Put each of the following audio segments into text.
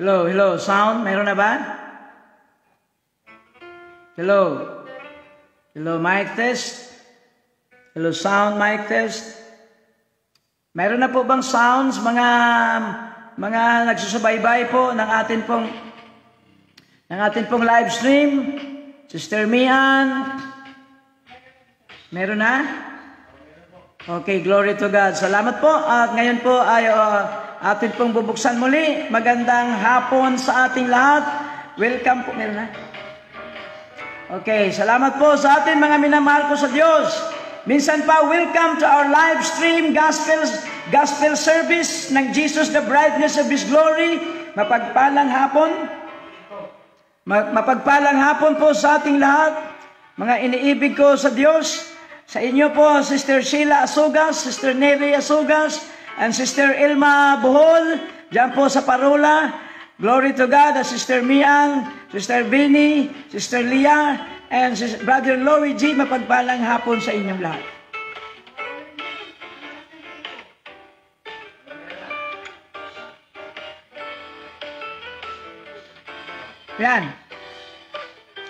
Hello, hello. Sound, mayroon na ba? Hello. Hello, mic test. Hello, sound, mic test. Mayroon na po bang sounds, mga nagsusubaybay po ng atin pong live stream? Sister Mian? Meron na? Okay, glory to God. Salamat po. At ngayon po ay atin pong bubuksan muli. Magandang hapon sa ating lahat. Welcome po. Meron na? Okay, salamat po sa atin mga minamahal ko sa Diyos. Minsan pa, welcome to our live stream gospel service ng Jesus, the brightness of His glory. Mapagpalang hapon. Mapagpalang hapon po sa ating lahat. Mga iniibig ko sa Diyos. Sa inyo po, Sister Sheila Asugas, Sister Neri Asugas, and Sister Ilma Bohol. Diyan po sa Parula. Glory to God. Sister Mian, Sister Vinnie, Sister Leah, and Brother Louie G, mapagpalang hapon sa inyong lahat. Yan.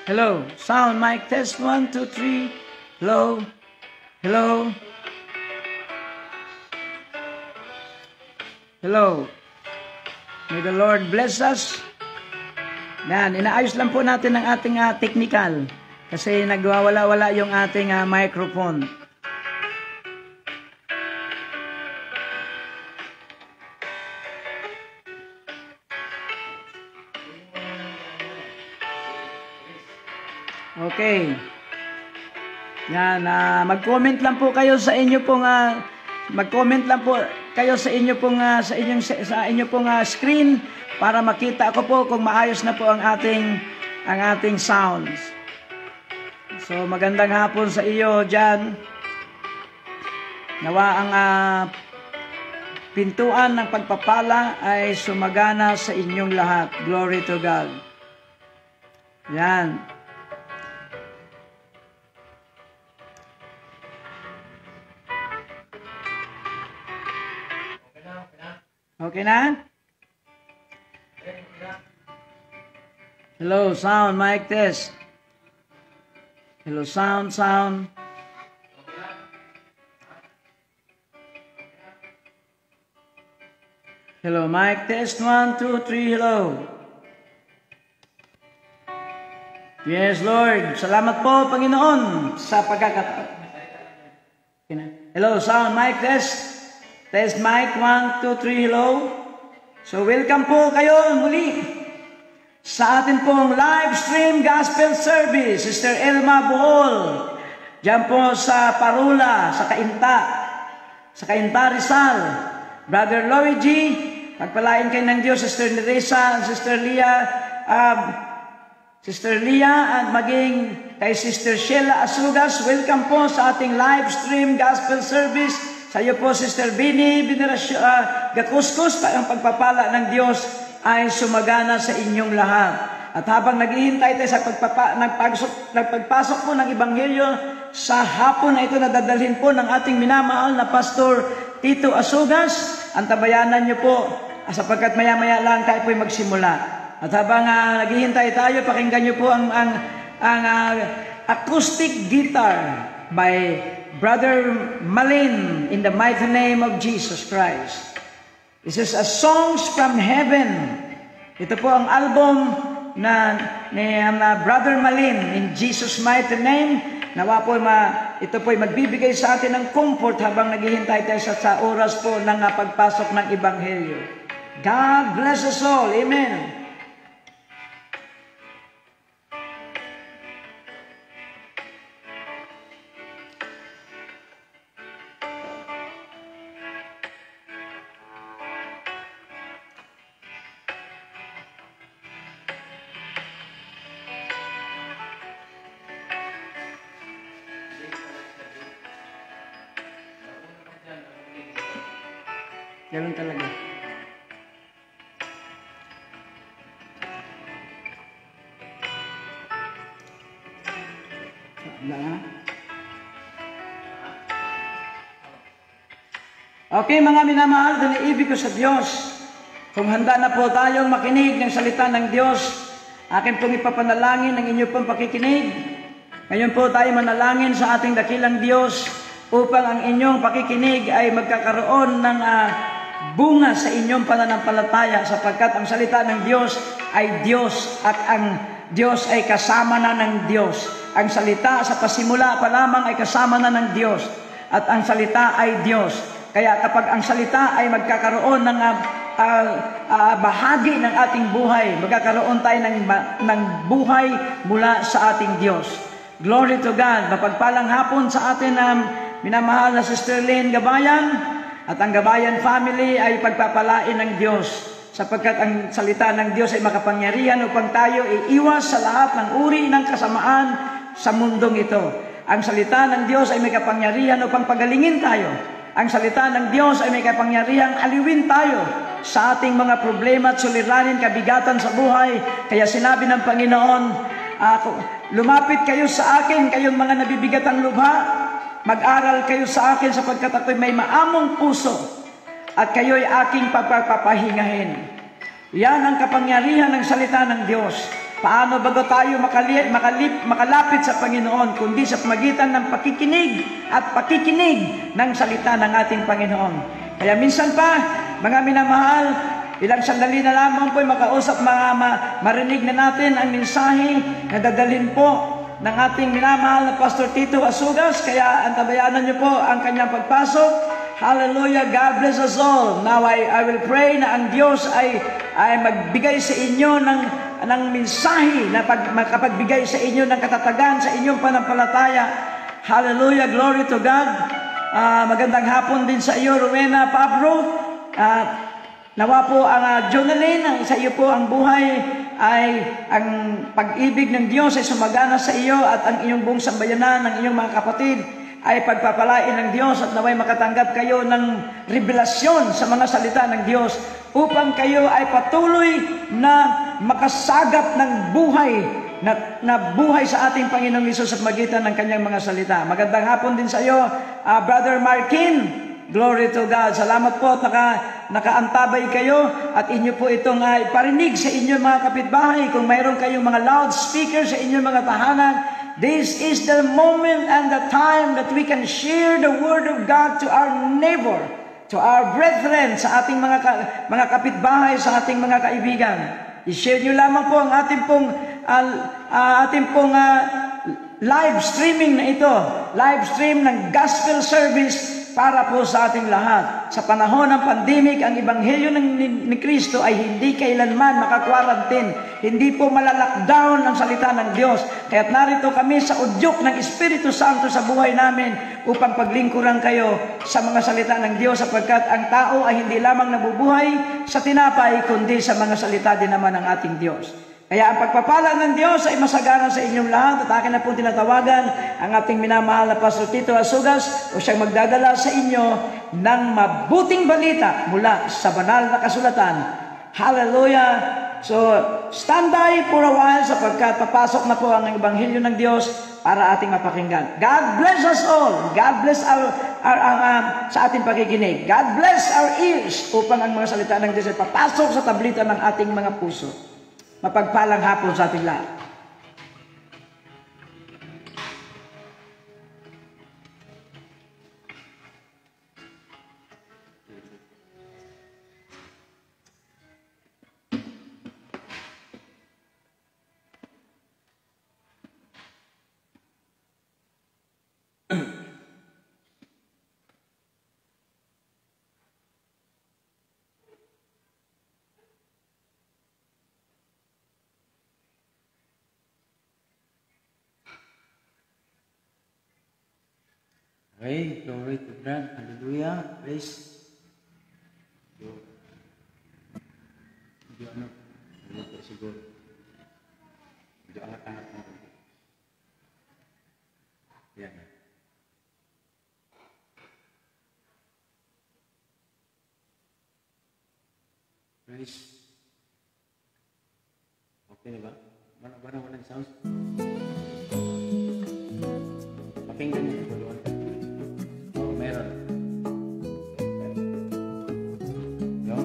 Hello. Sound, mic, test, 1, 2, 3. Hello. Hello. Hello. May the Lord bless us. Yan. Inaayos lang po natin ang ating technical. Kasi nagwawala-wala yung ating microphone. Okay. Yan, mag-comment lang po kayo sa inyo pong mag-comment lang po kayo sa inyo pong sa inyo pong screen para makita ko po kung maayos na po ang ating sounds. So magandang hapon sa iyo diyan. Nawa ang pintuan ng pagpapala ay sumagana sa inyong lahat. Glory to God. Yan. Okay na? Hello, sound, mic test. Hello, sound. Hello, mic test, 1, 2, 3, hello. Yes, Lord. Salamat po, Panginoon, sa pagkakataon. Hello, sound, mic test. Test mic, 1, 2, 3, hello. So welcome po kayo muli sa atin pong live stream gospel service. Sister Elma Bohol, dyan po sa Parula, sa Cainta Rizal. Brother Louie G, pagpalain kayo ng Diyos. Sister Neresa, Sister Leah, at maging kay Sister Sheila Asugas. Welcome po sa ating live stream gospel service. Sa iyo po, Sister Vinnie, Gakuskus, ang pagpapala ng Diyos ay sumagana sa inyong lahat. At habang naghihintay tayo sa nagpagpasok po ng Ebanghelyo sa hapon na ito, nadadalhin po ng ating minamahal na Pastor Tito Asugas, ang tabayanan niyo po, sapagkat maya-maya lang tayo po'y magsimula. At habang naghihintay tayo, pakinggan niyo po ang acoustic guitar by Brother Malin, in the mighty name of Jesus Christ. This is a Songs from Heaven. Ito po ang album ni Brother Malin, in Jesus mighty name. Nawa po ito po ay magbibigay sa atin ng comfort habang naghihintay tayo sa oras po ng pagpasok ng Ebanghelyo. God bless us all. Amen. Ganun talaga. Okay, mga minamahal, diniibig ko sa Diyos. Kung handa na po tayong makinig ng salita ng Diyos, akin pong ipapanalangin ang inyo pong pakikinig. Ngayon po tayo manalangin sa ating dakilang Diyos upang ang inyong pakikinig ay magkakaroon ng bunga sa inyong pananampalataya, sapagkat ang salita ng Diyos ay Diyos at ang Diyos ay kasama na ng Diyos. Ang salita sa pasimula pa lamang ay kasama na ng Diyos at ang salita ay Diyos. Kaya kapag ang salita ay magkakaroon ng bahagi ng ating buhay, magkakaroon tayo ng buhay mula sa ating Diyos. Glory to God. Mapagpalang hapon sa atin minamahal na Sister Lynn Gabayan at ang Gabayan family ay pagpapalain ng Diyos, sapagkat ang salita ng Diyos ay makapangyarihan upang tayo iiwas sa lahat ng uri ng kasamaan sa mundong ito. Ang salita ng Diyos ay may kapangyarihan upang pagalingin tayo. Ang salita ng Diyos ay may kapangyarihang aliwin tayo sa ating mga problema at suliranin, kabigatan sa buhay. Kaya sinabi ng Panginoon, lumapit kayo sa akin, kayong mga nabibigatang lubha, mag-aral kayo sa akin sapagkat ako'y may maamong puso at kayo'y aking papahingahin. Yan ang kapangyarihan ng salita ng Diyos. Paano bago tayo makalapit sa Panginoon, kundi sa pamagitan ng pakikinig at pakikinig ng salita ng ating Panginoon. Kaya minsan pa, mga minamahal, ilang sandali na lamang po'y makausap, marinig na natin ang mensahe na dadalhin po ng ating minamahal na Pastor Tito Asugas. Kaya antabayanan niyo po ang kanyang pagpasok. Hallelujah, God bless us all. Now I will pray na ang Diyos ay magbigay sa inyo ng mensahe na makapagbigay sa inyo ng katatagan sa inyong panampalataya. Hallelujah, glory to God. Magandang hapon din sa iyo, Rowena Pablo. Nawa po ang Jonalyn, sa iyo po ang buhay ay ang pag-ibig ng Diyos ay sumagana sa iyo at ang iyong buong sambayanan, ng iyong mga kapatid ay pagpapalain ng Diyos at naway makatanggap kayo ng revelasyon sa mga salita ng Diyos upang kayo ay patuloy na makasagap ng buhay na buhay sa ating Panginoong Hesus sa magitan ng kanyang mga salita. Magandang hapon din sa iyo, Brother Markin. Glory to God. Salamat po at nakaantabay kayo at inyo po itong iparinig sa inyong mga kapitbahay. Kung mayroon kayong mga loudspeaker sa inyong mga tahanan, this is the moment and the time that we can share the Word of God to our neighbor, to our brethren, sa ating mga kapitbahay, sa ating mga kaibigan. I-share nyo lamang po ang ating pong live streaming na ito. Live stream ng gospel service para po sa ating lahat. Sa panahon ng pandemic, ang Ebanghelyo ni Kristo ay hindi kailanman makakwarantin. Hindi po malalockdown ang salita ng Diyos. Kaya't narito kami sa udyok ng Espiritu Santo sa buhay namin upang paglingkuran kayo sa mga salita ng Diyos, sapagkat ang tao ay hindi lamang nabubuhay sa tinapay, kundi sa mga salita din naman ng ating Diyos. Kaya ang pagpapala ng Diyos ay masagana sa inyong lahat at akin na po tinatawagan ang ating minamahal na Pastor Tito Asugas o siyang magdadala sa inyo ng mabuting balita mula sa banal na kasulatan. Hallelujah! So, stand by for a while sapagkat papasok na po ang Ebanghelyo ng Diyos para ating mapakinggan. God bless us all. God bless sa ating pakikinig. God bless our ears upang ang mga salita ng Diyos ay papasok sa tablita ng ating mga puso. Mapagpalang hapon sa ating lahat. Okay, glory to God. Hallelujah. Praise. Medyo siguro. Medyo angat-angat na. Yan. Praise. Okay na ba? Walang sounds? Pakinggan niyo po doon. Meron. Yo.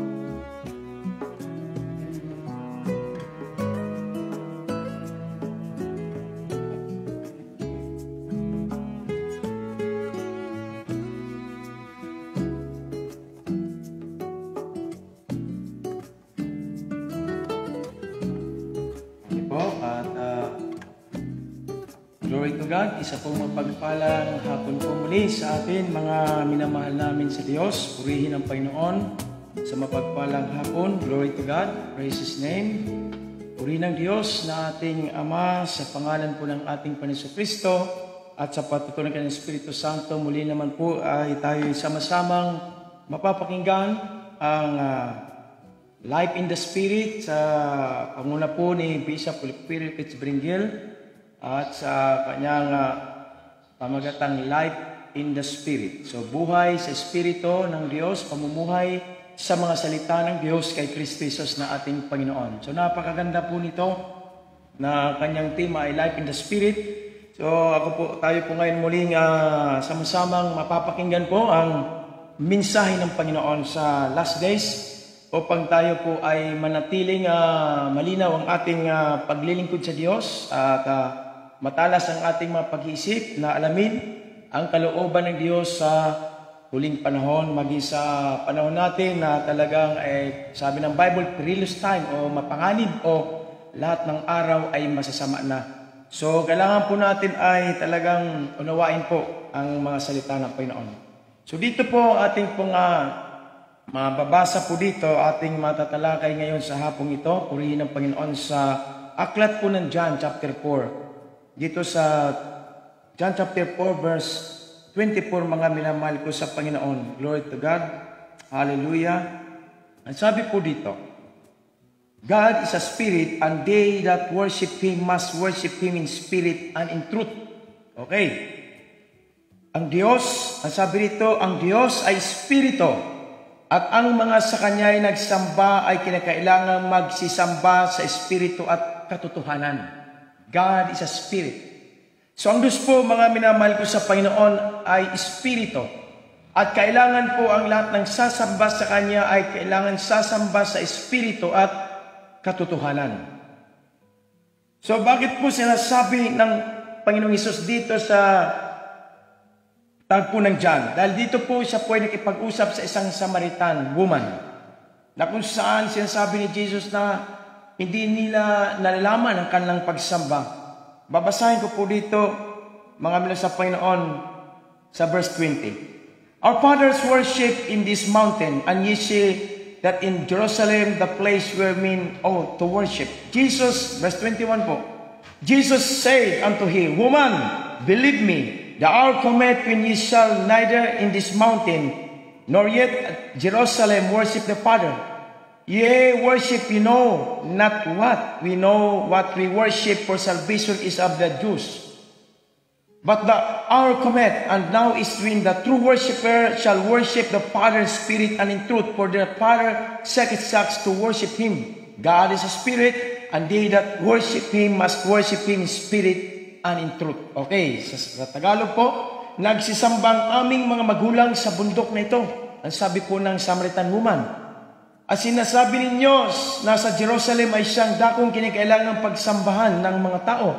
to God. Isa pong mapagpalang hapon po muli sa atin, mga minamahal namin sa Diyos. Purihin ang Panginoon sa mapagpalang hapon. Glory to God. Praise His name. Purihin ang Diyos na ating Ama sa pangalan po ng ating Panginoon Kristo at sa patutunan ng Espiritu Santo. Muli naman po ay tayo sama-samang mapapakinggan ang Life in the Spirit sa panguna po ni Bishop Wilfrid Fitzbringil at sa kanyang pamagatang Life in the Spirit. So buhay sa Espiritu ng Diyos, pamumuhay sa mga salita ng Diyos kay Kristo Jesus na ating Panginoon. So napakaganda po nito na kanyang tema ay Life in the Spirit. So tayo po ngayon muling sama-samang mapapakinggan po ang mensahe ng Panginoon sa last days upang tayo po ay manatiling malinaw ang ating paglilingkod sa Diyos at matalas ang ating mga pag-iisip na alamin ang kalooban ng Diyos sa huling panahon, maging sa panahon natin na talagang sabi ng Bible, perilous time o mapanganib o lahat ng araw ay masasama na. So kailangan po natin ay talagang unawain po ang mga salita ng Panginoon. So dito po ating pong mababasa po dito, ating matatalakay ngayon sa hapong ito. Purihin ang Panginoon sa aklat po ng John chapter 4. Dito sa John chapter 4 verse 24, mga minamahal ko sa Panginoon. Glory to God. Hallelujah. Ang sabi po dito, God is a spirit, and they that worship Him must worship Him in spirit and in truth. Okay. Ang Diyos, ang sabi rito, ang Diyos ay spirito. At ang mga sa Kanya ay nagsamba ay kinakailangang magsisamba sa Espiritu at katotohanan. God is a Spirit. So ang Diyos po, mga minamahal ko sa Panginoon, ay Espiritu. At kailangan po ang lahat ng sasamba sa Kanya ay kailangan sasamba sa Espiritu at katotohanan. So bakit po sinasabi ng Panginoong Hesus dito sa tagpo ng John? Dahil dito po siya po ay nakipag-usap sa isang Samaritan woman na kung saan sinasabi ni Jesus na hindi nila nalalaman ang kanilang pagsamba. Babasahin ko po dito, mga minamahal sa Panginoon, sa verse 20. Our fathers worship in this mountain, and ye say that in Jerusalem the place where men ought to worship. Jesus, verse 21 po, Jesus said unto him, Woman, believe me, the hour cometh when ye shall neither in this mountain, nor yet at Jerusalem worship the Father. Ye worship, you know not what. We know what we worship, for salvation is of the Jews. But the hour cometh, and now is when the true worshipper shall worship the Father in spirit and in truth, for the Father seeketh such to worship Him. God is a spirit, and they that worship Him must worship Him in spirit and in truth. Okay, sa Tagalog po, nagsisambang aming mga magulang sa bundok na ito. Ang sabi po ng Samaritan woman. At sinasabi ninyo, nasa Jerusalem ay siyang dakong kinakailangang pagsambahan ng mga tao.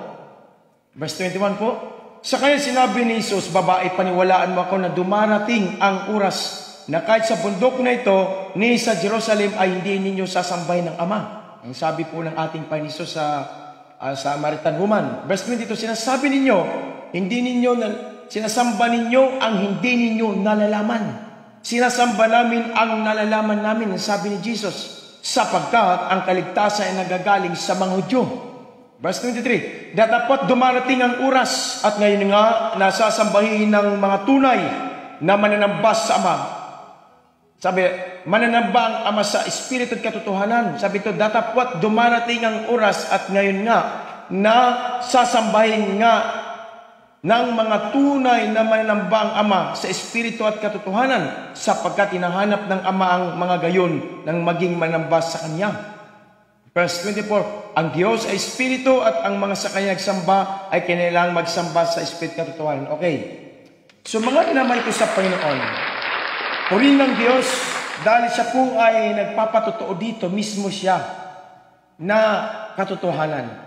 Verse 21 po, sa kanya sinabi ni Jesus, Babae, paniwalaan mo ako na dumarating ang oras na kahit sa bundok na ito, ni sa Jerusalem ay hindi ninyo sasambahin ng Ama. Ang sabi po ng ating Panginoon Jesus sa Samaritan woman. Verse 22, sinasabi ninyo, sinasamba ninyo ang hindi ninyo nalalaman. Sinasamba namin ang nalalaman namin, ang sabi ni Jesus, sapagkat ang kaligtasan ay nagagaling sa mga Hudyo. Verse 23, datapot dumarating ang oras at ngayon nga nasasambahin ng mga tunay na mananambas sa Ama. Sabi, mananamba ang Ama sa Espiritu at katotohanan. Sabi ito, datapwat dumarating ang oras at ngayon nga na sasambahin nga ng mga tunay na mananamba ang Ama sa Espiritu at katotohanan, sapagkat hinahanap ng Ama ang mga gayon ng maging mananamba sa Kanya. Verse 24, ang Diyos ay Espiritu at ang mga sa Kanya nagsamba ay kailangang magsamba sa Espiritu at katotohanan. Okay. So mga minamahal ko sa Panginoon, purihin ng Diyos, dahil siya po ay nagpapatotoo dito, mismo siya na katotohanan.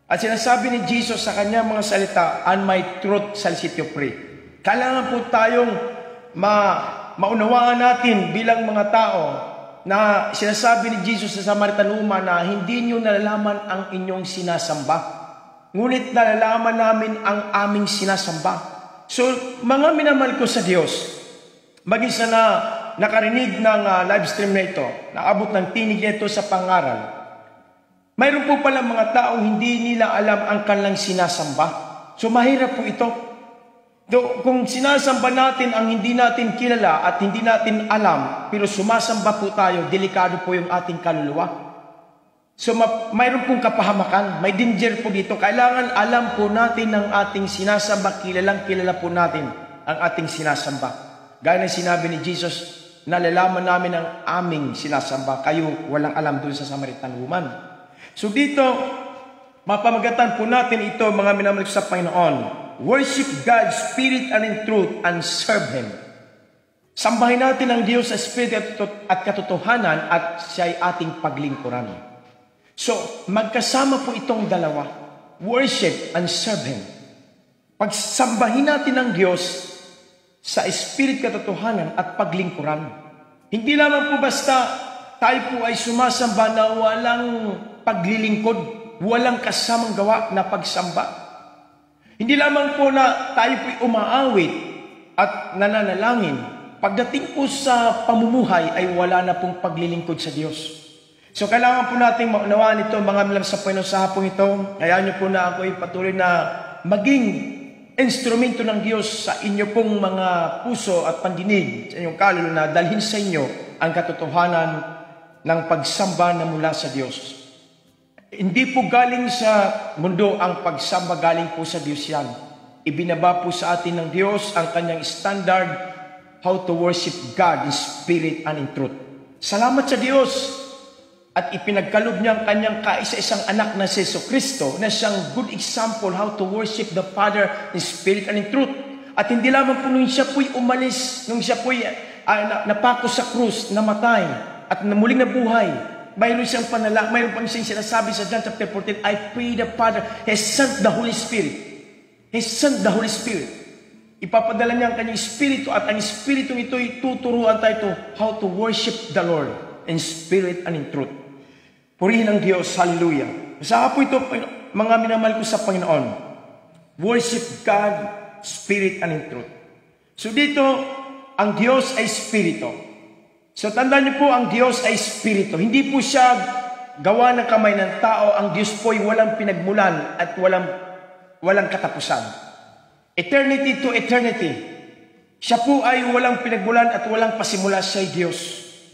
At sinasabi ni Jesus sa kanyang mga salita, and my truth shall set you free. Kailangan po tayong maunawaan natin bilang mga tao na sinasabi ni Jesus sa Samaritan woman na hindi nyo nalalaman ang inyong sinasamba. ngunit nalalaman namin ang aming sinasamba. So, mga minamahal ko sa Diyos, mag-isa na nakarinig ng live stream na ito, naabot ng tinig nito sa pangaral, mayroon po pala mga taong hindi nila alam ang kanilang sinasamba. So, mahirap po ito. Kung sinasamba natin ang hindi natin kilala at hindi natin alam, pero sumasamba po tayo, delikado po yung ating kaluluwa. So, mayroon pong kapahamakan, may danger po dito. Kailangan alam po natin ang ating sinasamba, kilalang kilala po natin ang ating sinasamba. Gaya ng sinabi ni Jesus, nalalaman namin ang aming sinasamba, kayo walang alam doon sa Samaritan woman. So dito, mapamagatan po natin ito, mga minamahal sa Panginoon. Worship God, Spirit and in truth, and serve Him. Sambahin natin ang Diyos sa Spirit at katotohanan at siya'y ating paglingkuran. So, magkasama po itong dalawa, worship and serve Him. Pagsambahin natin ang Diyos sa Spirit, katotohanan at paglingkuran. Hindi lamang po basta tayo po ay sumasamba na walang paglilingkod, walang kasamang gawa na pagsamba. Hindi lamang po na tayo po'y umaawit at nananalangin. Pagdating po sa pamumuhay ay wala na pong paglilingkod sa Diyos. So kailangan po natin maunawaan ito, mga minamahal sa Panginoon, sa hapong ito. Kaya niyo po na ako ay patuloy na maging instrumento ng Diyos sa inyo pong mga puso at pandinig, sa inyong kaluluwa, na dalhin sa inyo ang katotohanan ng pagsamba na mula sa Diyos. Hindi po galing sa mundo ang pagsamba, galing po sa Diyos yan. Ibinaba po sa atin ng Diyos ang kanyang standard, how to worship God in spirit and in truth. Salamat sa Diyos at ipinagkaloob niya ang kanyang kaisa-isang anak na si Jesucristo na siyang good example how to worship the Father in spirit and in truth. At hindi lamang po nung siya po'y umalis, nung siya po'y napako sa krus, namatay at muling nabuhay, mayroon siyang mayroon pang siyang sinasabi sa John chapter 14, I pray the Father has sent the Holy Spirit. He sent the Holy Spirit. Ipapadala niya ang kanyang Espiritu at ang Espiritu ito'y tuturuan tayo to how to worship the Lord in spirit and in truth. Purihin ang Diyos. Hallelujah. Sa po ito, mga minamahal ko sa Panginoon, worship God, spirit and in truth. So dito, ang Diyos ay Espiritu. So tandaan niyo po, ang Diyos ay Espiritu. Hindi po siya gawa ng kamay ng tao. Ang Diyos po ay walang pinagmulan at walang katapusan. Eternity to eternity. Siya po ay walang pinagmulan at walang pasimula, siya ay Diyos.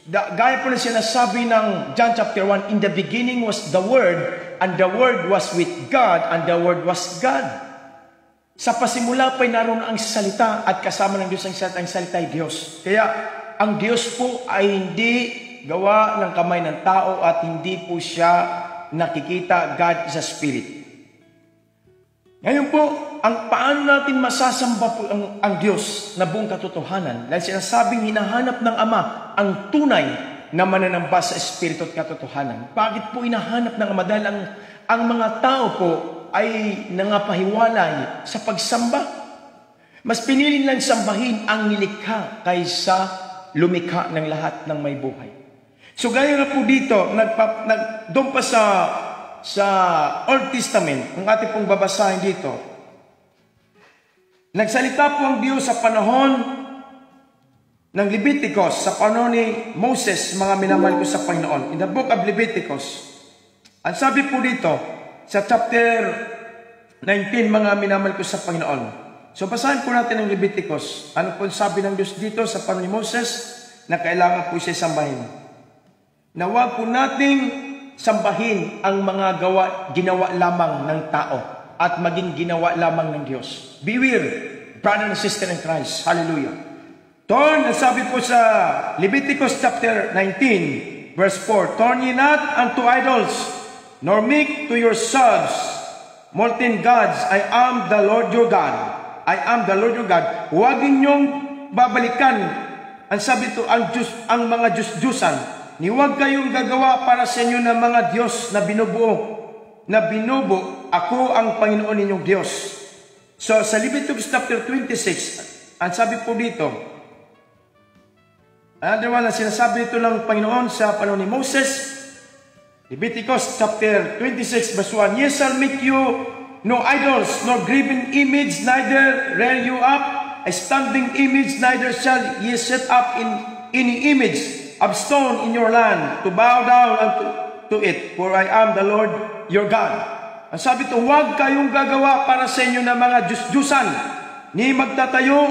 Gaya po na sinasabi ng John chapter 1, in the beginning was the Word, and the Word was with God, and the Word was God. Sa pasimula pa'y naroon ang salita at kasama ng Diyos ang salita ay Diyos. Kaya ang Diyos po ay hindi gawa ng kamay ng tao at hindi po siya nakikita. God is a spirit. Ngayon po, ang paano natin masasamba po ang Diyos na buong katotohanan? Dahil sinasabing hinahanap ng Ama ang tunay na mananamba sa espiritu at katotohanan. Bakit po hinahanap ng Ama? Dahil ang mga tao po ay nangapahiwalay sa pagsamba. Mas pinili lang sambahin ang nilikha kaysa lumikha ng lahat ng may buhay. So gaya nga po dito, doon pa sa Old Testament, ang ating pong babasahin dito, nagsalita po ang Diyos sa panahon ng Leviticus, sa panahon ni Moses, mga minamahal ko sa Panginoon. In the book of Leviticus, ang sabi po dito, sa chapter 19, mga minamahal ko sa Panginoon. So, basahin po natin ang Leviticus. Ano po sabi ng Diyos dito sa panahon ni Moses na kailangan po siya sambahin? Na huwag po nating sambahin ang mga ginawa lamang ng tao at maging ginawa lamang ng Diyos. Beware, brother and sister in Christ. Hallelujah. Turn, sabi po sa Leviticus chapter 19, verse 4, turn ye not unto idols, nor make to yourselves molten gods. I am the Lord your God. I am the Lord your God. Huwag ninyong babalikan. Ang sabi ito, ang mga Diyos-Diyusan. Ni huwag kayong gagawa para sa inyo ng mga Diyos na binubuo. Ako ang Panginoon ninyong Diyos. So, sa Leviticus chapter 26, ang sabi po dito, another one na sinasabi ito ng Panginoon sa panahon ni Moses, Leviticus chapter 26, verse 1, Yes, I'll make you no idols, nor graven image, neither rear you up a standing image, neither shall ye set up in any image of stone in your land to bow down unto it, for I am the Lord your God. Ang sabi ito, huwag kayong gagawa para sa inyo ng mga Diyos-Diyusan, ni magtatayo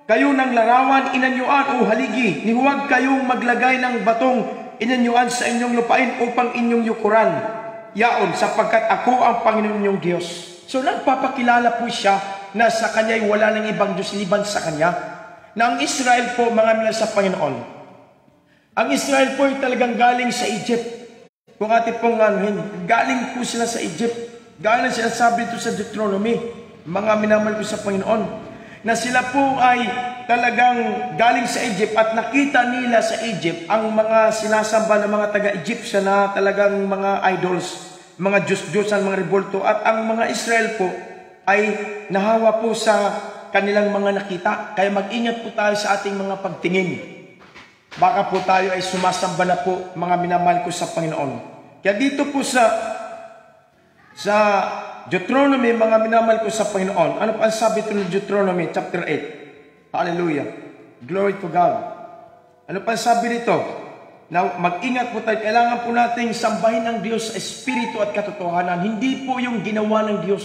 kayo ng larawan, inanyuan o haligi, ni huwag kayong maglagay ng batong inanyuan sa inyong lupain upang inyong yukuran yaon, sapagkat ako ang Panginoon inyong Diyos. So nagpapakilala po siya na sa kanya'y wala ng ibang Diyos liban sa kanya. Na ang Israel po, mga minahal sa Panginoon, ang Israel po ay talagang galing sa Egypt. Kung ating pong galing po sila sa Egypt. Galing sila, sabi ito sa Deuteronomy, mga minamahal ko sa Panginoon, na sila po ay talagang galing sa Egypt at nakita nila sa Egypt ang mga sinasamba ng mga taga-Egyptian na talagang mga idols, mga Diyos-Diyosan, mga revolto, at ang mga Israel po ay nahawa po sa kanilang mga nakita. Kaya mag-ingat po tayo sa ating mga pagtingin. Baka po tayo ay sumasamba na po, mga minamahal ko sa Panginoon. Kaya dito po sa Deuteronomy, mga minamahal ko sa Panginoon, ano pa ang sabi ito ng Deuteronomy chapter 8? Hallelujah. Glory to God. Ano pa ang sabi nito? Na mag-ingat po tayo, kailangan po nating sambahin ng Diyos sa espiritu at katotohanan, hindi po yung ginawa ng Diyos.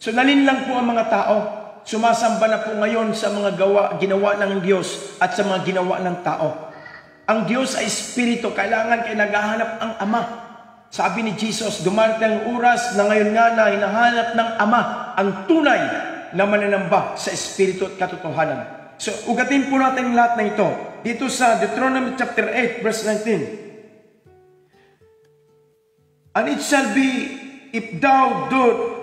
So nalinlang po ang mga tao. Sumasamba na po ngayon sa mga ginawa ng Diyos at sa mga ginawa ng tao. Ang Diyos ay espiritu, kailangan kayo naghahanap ang Ama. Sabi ni Jesus, dumarating ang oras na ngayon nga na hinahanap ng Ama ang tunay na mananamba sa espiritu at katotohanan. So ugatin po natin lahat na ito. Dito sa Deuteronomy chapter 8 verse 19. And it shall be, if thou do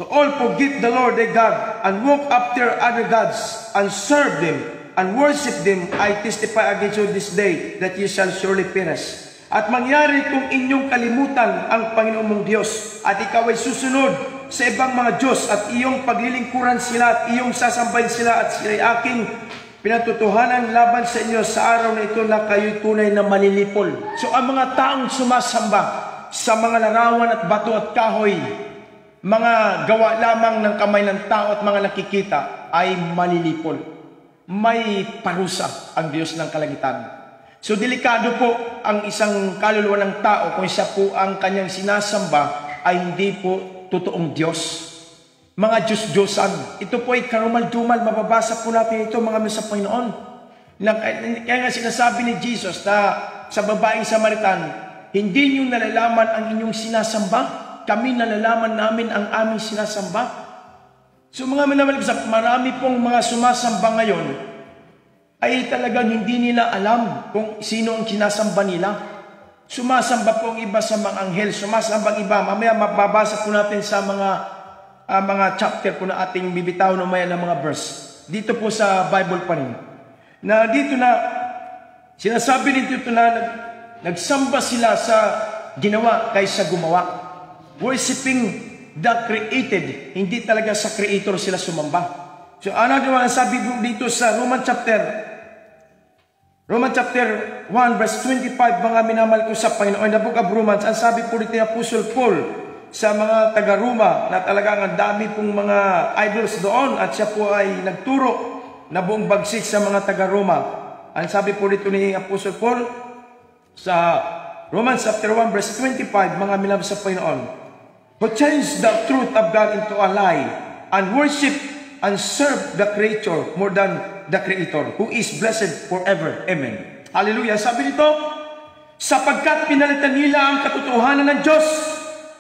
to all forget the Lord thy God, and walk after other gods, and serve them, and worship them, I testify against you this day, that you shall surely perish. At mangyari kung inyong kalimutan ang Panginoon mong Diyos, at ikaw ay susunod sa ibang mga Diyos, at iyong paglilingkuran sila, at iyong sasambahin sila, at sila'y aking pinatutuhanan laban sa inyo sa araw na ito na kayo'y tunay na malilipol. So ang mga taong sumasamba sa mga larawan at bato at kahoy, mga gawa lamang ng kamay ng tao at mga nakikita, ay malilipol. May parusa ang Diyos ng kalangitan. So delikado po ang isang kaluluwa ng tao kung siya po ang kanyang sinasamba ay hindi po totoong Diyos. Mga Diyos-Diyosan. Ito po ay karumal-dumal. Mababasa po natin ito, mga sa Panginoon. Kaya nga sinasabi ni Jesus na sa babaeng Samaritan, hindi niyo nalalaman ang inyong sinasamba. Kami nalalaman namin ang aming sinasamba. So mga minamahal, marami pong mga sumasamba ngayon ay talagang hindi nila alam kung sino ang sinasamba nila. Sumasamba po ang iba sa mga anghel, sumasamba ang iba. Mamaya mababasa po natin sa mga chapter po na ating bibitaw ng maya ng mga verse. Dito po sa Bible pa rin. Na dito na sinasabi dito na nagsamba sila sa ginawa kaysa gumawa. Worshipping the created. Hindi talaga sa creator sila sumamba. So ano naman sabi dito sa Roman chapter 1 verse 25, mga minamahal ko sa Panginoon, the book of Romans, ang sabi po dito ni Apostle Paul sa mga taga-Roma na talagang ang dami pong mga idols doon at siya po ay nagturo na buong bagsik sa mga taga-Roma. Ang sabi po dito ni Apostle Paul sa Romans chapter 1 verse 25, mga minamahal sa Panginoon, who changed the truth of God into a lie, and worship and serve the creator more than the Creator, who is blessed forever. Amen. Hallelujah. Sabi nito, sapagkat pinalitan nila ang katotohanan ng Diyos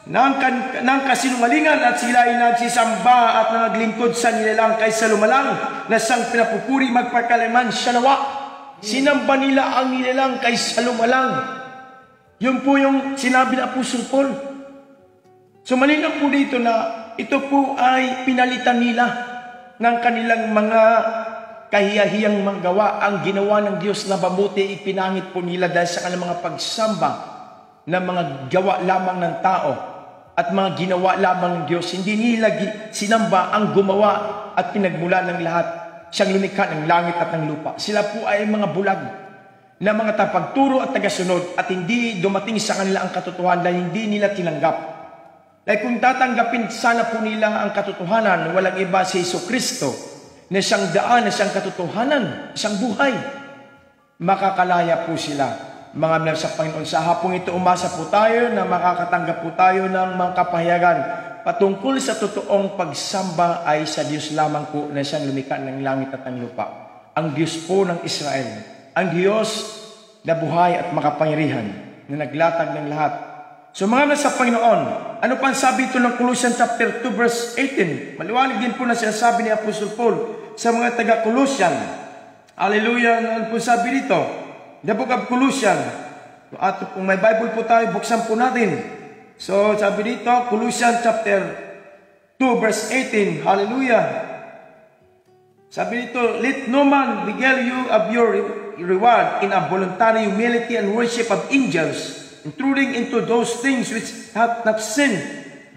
ng kasinungalingan, at sila ay nagsisamba at naglingkod sa nilalang kaysa lumalang na siyang pinapupuri magpakalaman siya nawa. Sinamba nila ang nilalang kaysa lumalang. Yun po yung sinabi ng Apostle Paul. So malinaw po dito na ito po ay pinalitan nila ng kanilang mga kahiyahiyang manggawa. Ang ginawa ng Diyos na mabuti, ipinangit po nila dahil sa kanilang mga pagsamba ng mga gawa lamang ng tao at mga ginawa lamang ng Diyos. Hindi nila sinamba ang gumawa at pinagmula ng lahat, siyang lumikha ng langit at ng lupa. Sila po ay mga bulag na mga tapagturo at tagasunod, at hindi dumating sa kanila ang katotohanan dahil hindi nila tinanggap Dahil kung tatanggapin sana po nila ang katotohanan, walang iba si Jesucristo, na siyang daan, na siyang katotohanan, siyang buhay, makakalaya po sila. Mga minahal sa Panginoon, sa hapong ito umasa po tayo na makakatanggap po tayo ng mga kapahayagan patungkol sa totoong pagsamba ay sa Diyos lamang po na siyang lumikha ng langit at ng lupa. Ang Diyos po ng Israel, ang Diyos na buhay at makapangyarihan, na naglatag ng lahat. So mga minahal sa Panginoon, ano pa ang sabi ito ng Colossians chapter 2 verse 18? Maliwanag din po na sinasabi ni Apostol Paul sa mga taga-Colossian. Hallelujah! Ano po sabi dito? The book of Colossians. At kung may Bible po tayo, buksan po natin. So, sabi dito, Colossians chapter 2, verse 18. Hallelujah. Sabi dito, let no man regale you of your reward in a voluntary humility and worship of angels, intruding into those things which hath not sinned,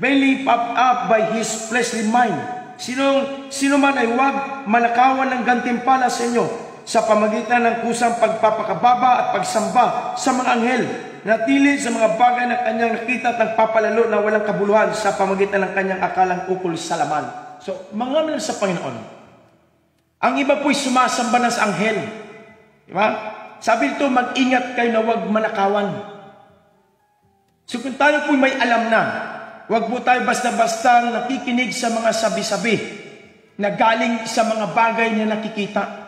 vainly puffed up by his fleshly mind. Sino man ay huwag manakawan ng gantimpala sa inyo, sa pamagitan ng kusang pagpapakababa at pagsamba sa mga anghel, natili sa mga bagay na kanyang nakita at nagpapalalo na walang kabuluhan sa pamagitan ng kanyang akalang ukol sa laman. So, mga minahal sa Panginoon, ang iba po'y sumasamba na sa anghel. Diba? Sabi dito, mag-ingat kayo na huwag manakawan. So, kung tayo po'y may alam na, huwag po tayo basta-basta nakikinig sa mga sabi-sabi na galing sa mga bagay na nakikita.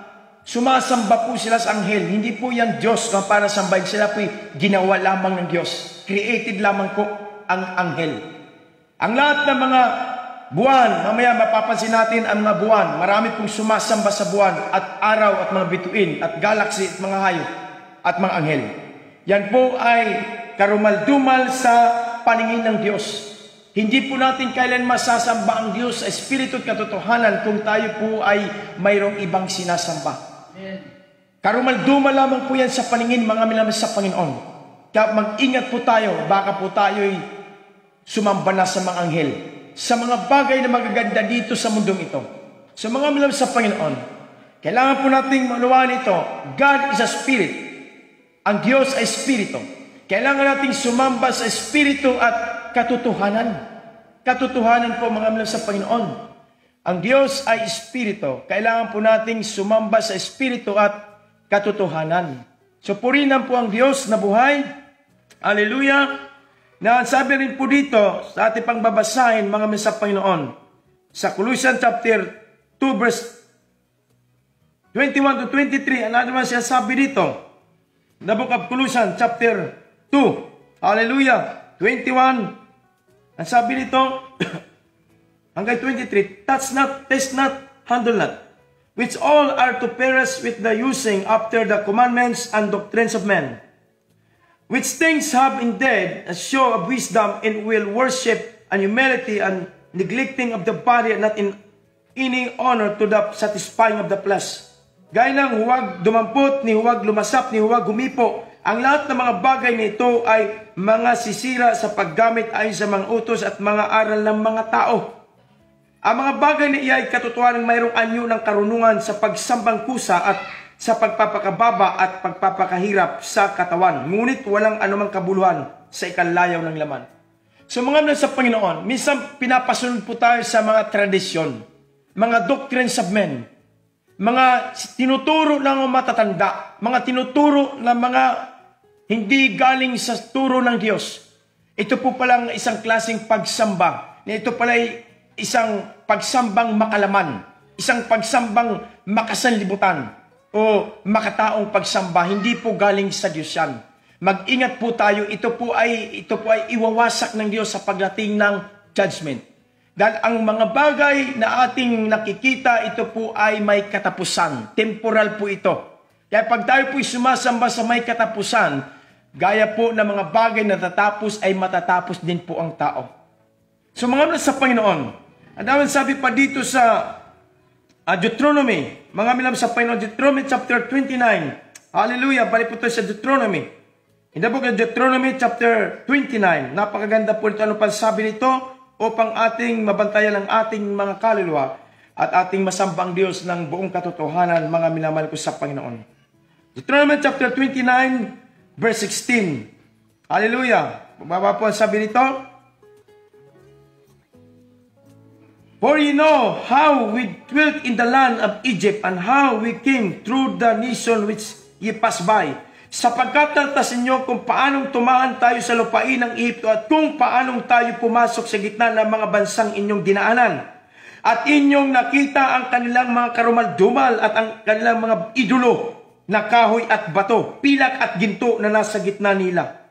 Sumasamba po sila sa anghel. Hindi po yan Diyos na para sambahin. Sila po ginawa lamang ng Diyos. Created lamang po ang anghel. Ang lahat ng mga buwan, mamaya mapapansin natin ang mga buwan. Marami pong sumasamba sa buwan at araw at mga bituin at galaxy at mga hayop at mga anghel. Yan po ay karumal-dumal sa paningin ng Diyos. Hindi po natin kailan masasamba ang Diyos sa espiritu at katotohanan kung tayo po ay mayroong ibang sinasamba. Karumal-dumal lamang po yan sa paningin, mga minamahal sa Panginoon. Kaya mag-ingat po tayo, baka po tayo'y sumamba na sa mga anghel, sa mga bagay na magaganda dito sa mundong ito. So mga minamahal sa Panginoon, kailangan po nating maunawaan ito. God is a spirit. Ang Diyos ay espiritu. Kailangan nating sumamba sa espiritu at katotohanan. Katotohanan po mga minamahal sa Panginoon. Ang Diyos ay espiritu. Kailangan po nating sumamba sa espiritu at katotohanan. So purinan po ang Diyos na buhay. Hallelujah. Na sabi rin po dito sa ating pang babasahin mga sa Panginoon. Sa Colossians chapter 2 verse 21 to 23. Ano naman siya sabi dito? The book of Colossians chapter 2. Hallelujah. 21. Ang sabi dito, hanggang 23, touch not, taste not, handle not, which all are to perish with the using after the commandments and doctrines of men, which things have indeed a show of wisdom and will worship and humility and neglecting of the body and not in any honor to the satisfying of the flesh. Gaya ng huwag dumampot, ni huwag lumasap, ni huwag humipo. Ang lahat ng mga bagay nito ay mga sisira sa paggamit ayon sa mga utos at mga aral ng mga tao. Ang mga bagay na iyan ay katotohanan mayroong anyo ng karunungan sa pagsambang kusa at sa pagpapakababa at pagpapakahirap sa katawan. Ngunit walang anumang kabuluhan sa ikalayaw ng laman. So mga minahal sa Panginoon, minsan pinapasunod po tayo sa mga tradisyon, mga doctrines of men, mga tinuturo ng matatanda, mga tinuturo ng mga hindi galing sa turo ng Diyos. Ito po palang isang klaseng pagsamba. Ito pala ay isang pagsambang makalaman, isang pagsambang makasanlibutan o makataong pagsamba. Hindi po galing sa Diyos yan. Mag-ingat po tayo, ito po ay iwawasak ng Diyos sa pagdating ng judgment. Dahil ang mga bagay na ating nakikita, ito po ay may katapusan. Temporal po ito. Kaya pag tayo po sumasamba sa may katapusan, gaya po ng mga bagay na tatapos ay matatapos din po ang tao. So mga sa Panginoon, ang dami sabi pa dito sa Deuteronomy, mga minamahal sa Panginoon, Deuteronomy chapter 29. Hallelujah, balik po tayo sa Deuteronomy. In the book of Deuteronomy chapter 29, napakaganda po ito. Ano pang sabi nito? Upang ating mabantayan ang ating mga kaluluwa at ating masamba ang Diyos ng buong katotohanan, mga minamahal ko sa Panginoon. Deuteronomy chapter 29, verse 16. Hallelujah. Bababa po ang sabi nito. For you know how we dwelt in the land of Egypt, and how we came through the nation which ye passed by. Sapagkat taltasin niyo kung paanong tumaan tayo sa lupain ng Egypto, at kung paanong tayo pumasok sa gitna ng mga bansang inyong dinaanan. At inyong nakita ang kanilang mga karumal-dumal at ang kanilang mga idolo na kahoy at bato, pilak at ginto na nasa gitna nila.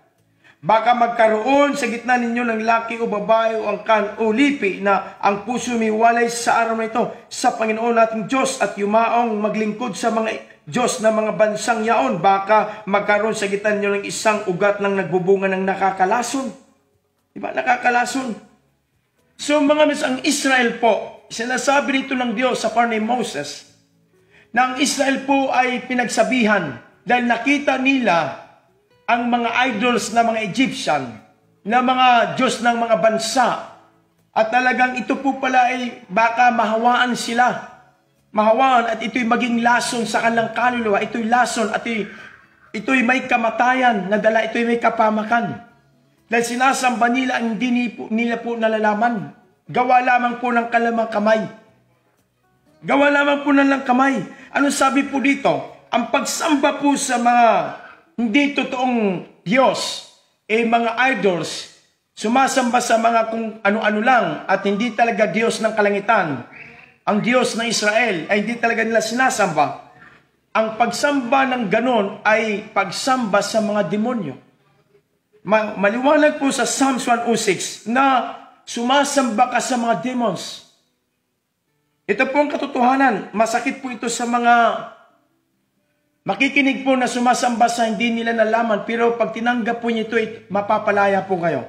Baka magkaroon sa gitna ninyo ng laki o babae o angkan o lipi na ang puso miwalay sa araw na ito sa Panginoon nating Diyos at yumaong maglingkod sa mga Diyos na mga bansang yaon. Baka magkaroon sa gitna ninyo ng isang ugat ng nagbubunga ng nakakalason. Diba? Nakakalason. So mga ang Israel po, sinasabi nito ng Diyos sa part ni Moses, na ang Israel po ay pinagsabihan dahil nakita nila ang mga idols na mga Egyptian, na mga Diyos ng mga bansa. At talagang ito po pala ay baka mahawaan sila. Mahawaan at ito'y maging lason sa kanilang kaluluwa. Ito'y lason at ito'y may kamatayan na dala. Ito'y may kapamakan. Dahil sinasamba nila ang hindi nila po nalalaman. Gawa lamang po ng kalamang kamay. Gawa lamang po ng kamay. Anong sabi po dito? Ang pagsamba po sa mga hindi totoong Diyos, mga idols, sumasamba sa mga kung ano-ano lang at hindi talaga Diyos ng kalangitan. Ang Diyos ng Israel ay hindi talaga nila sinasamba. Ang pagsamba ng ganon ay pagsamba sa mga demonyo. Maliwanag po sa Psalms 106 na sumasamba ka sa mga demons. Ito po ang katotohanan. Masakit po ito sa mga makikinig po na sumasamba sa hindi nila nalaman, pero pag tinanggap po niyo ito, mapapalaya po kayo.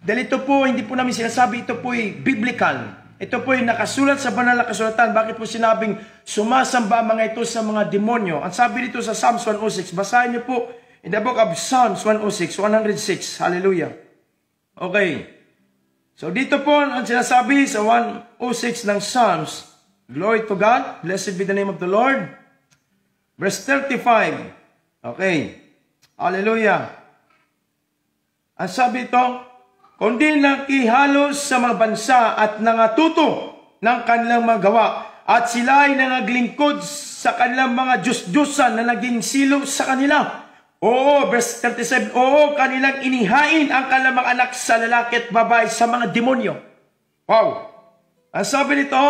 Dahil ito po, hindi po namin sinasabi, ito po ay biblical. Ito po ay nakasulat sa banal na kasulatan. Bakit po sinabing sumasamba mga ito sa mga demonyo? Ang sabi dito sa Psalms 106, basahin niyo po in the book of Psalms 106, 106. Hallelujah. Okay. So dito po, ang sinasabi sa 106 ng Psalms, glory to God, blessed be the name of the Lord. Verse 35. Okay. Hallelujah. Ang sabi ito, kundi nakihalos sa mga bansa at nangatuto ng kanilang mga gawa, at sila ay nangaglingkod sa kanilang mga Diyos-Diyosan na naging silo sa kanila. Oo, verse 37, oo, kanilang inihain ang kanilang mga anak sa lalaki at babae sa mga demonyo. Wow. Ang sabi nito,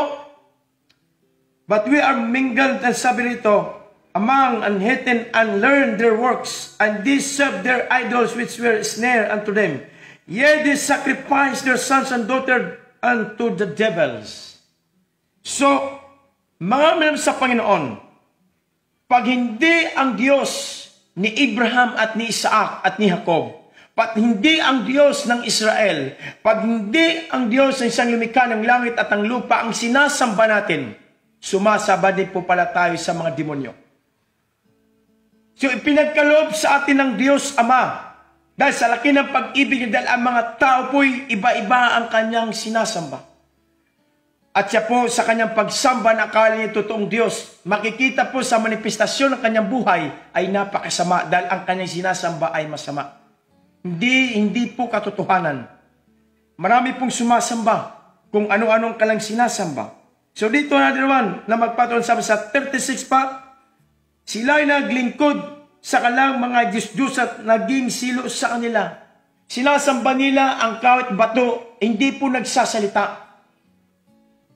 but we are mingled, ang sabi nito, among and heathen and learn their works, and these serve their idols which were snare unto them. Yea, they sacrifice their sons and daughters unto the devils. So, mga minam sa Panginoon, pag hindi ang Diyos ni Abraham at ni Isaac at ni Jacob, pag hindi ang Diyos ng Israel, pag hindi ang Diyos ng isang lumikha ng langit at ang lupa ang sinasamba natin, sumasamba din po pala tayo sa mga demonyo. So, ipinagkaloob sa atin ng Diyos Ama. Dahil sa laki ng pag-ibig, dahil ang mga tao po'y iba-iba ang kanyang sinasamba. At siya po sa kanyang pagsamba na akala niya totoong Diyos, makikita po sa manifestasyon ng kanyang buhay ay napakasama dahil ang kanyang sinasamba ay masama. Hindi po katotohanan. Marami pong sumasamba kung ano-anong kalang sinasamba. So dito naman na magpatuloy sa 36 pa, sila ay naglingkod sa kanilang mga Diyos-Diyos at naging silo sa kanila. Sinasamba nila ang kawit bato, hindi po nagsasalita.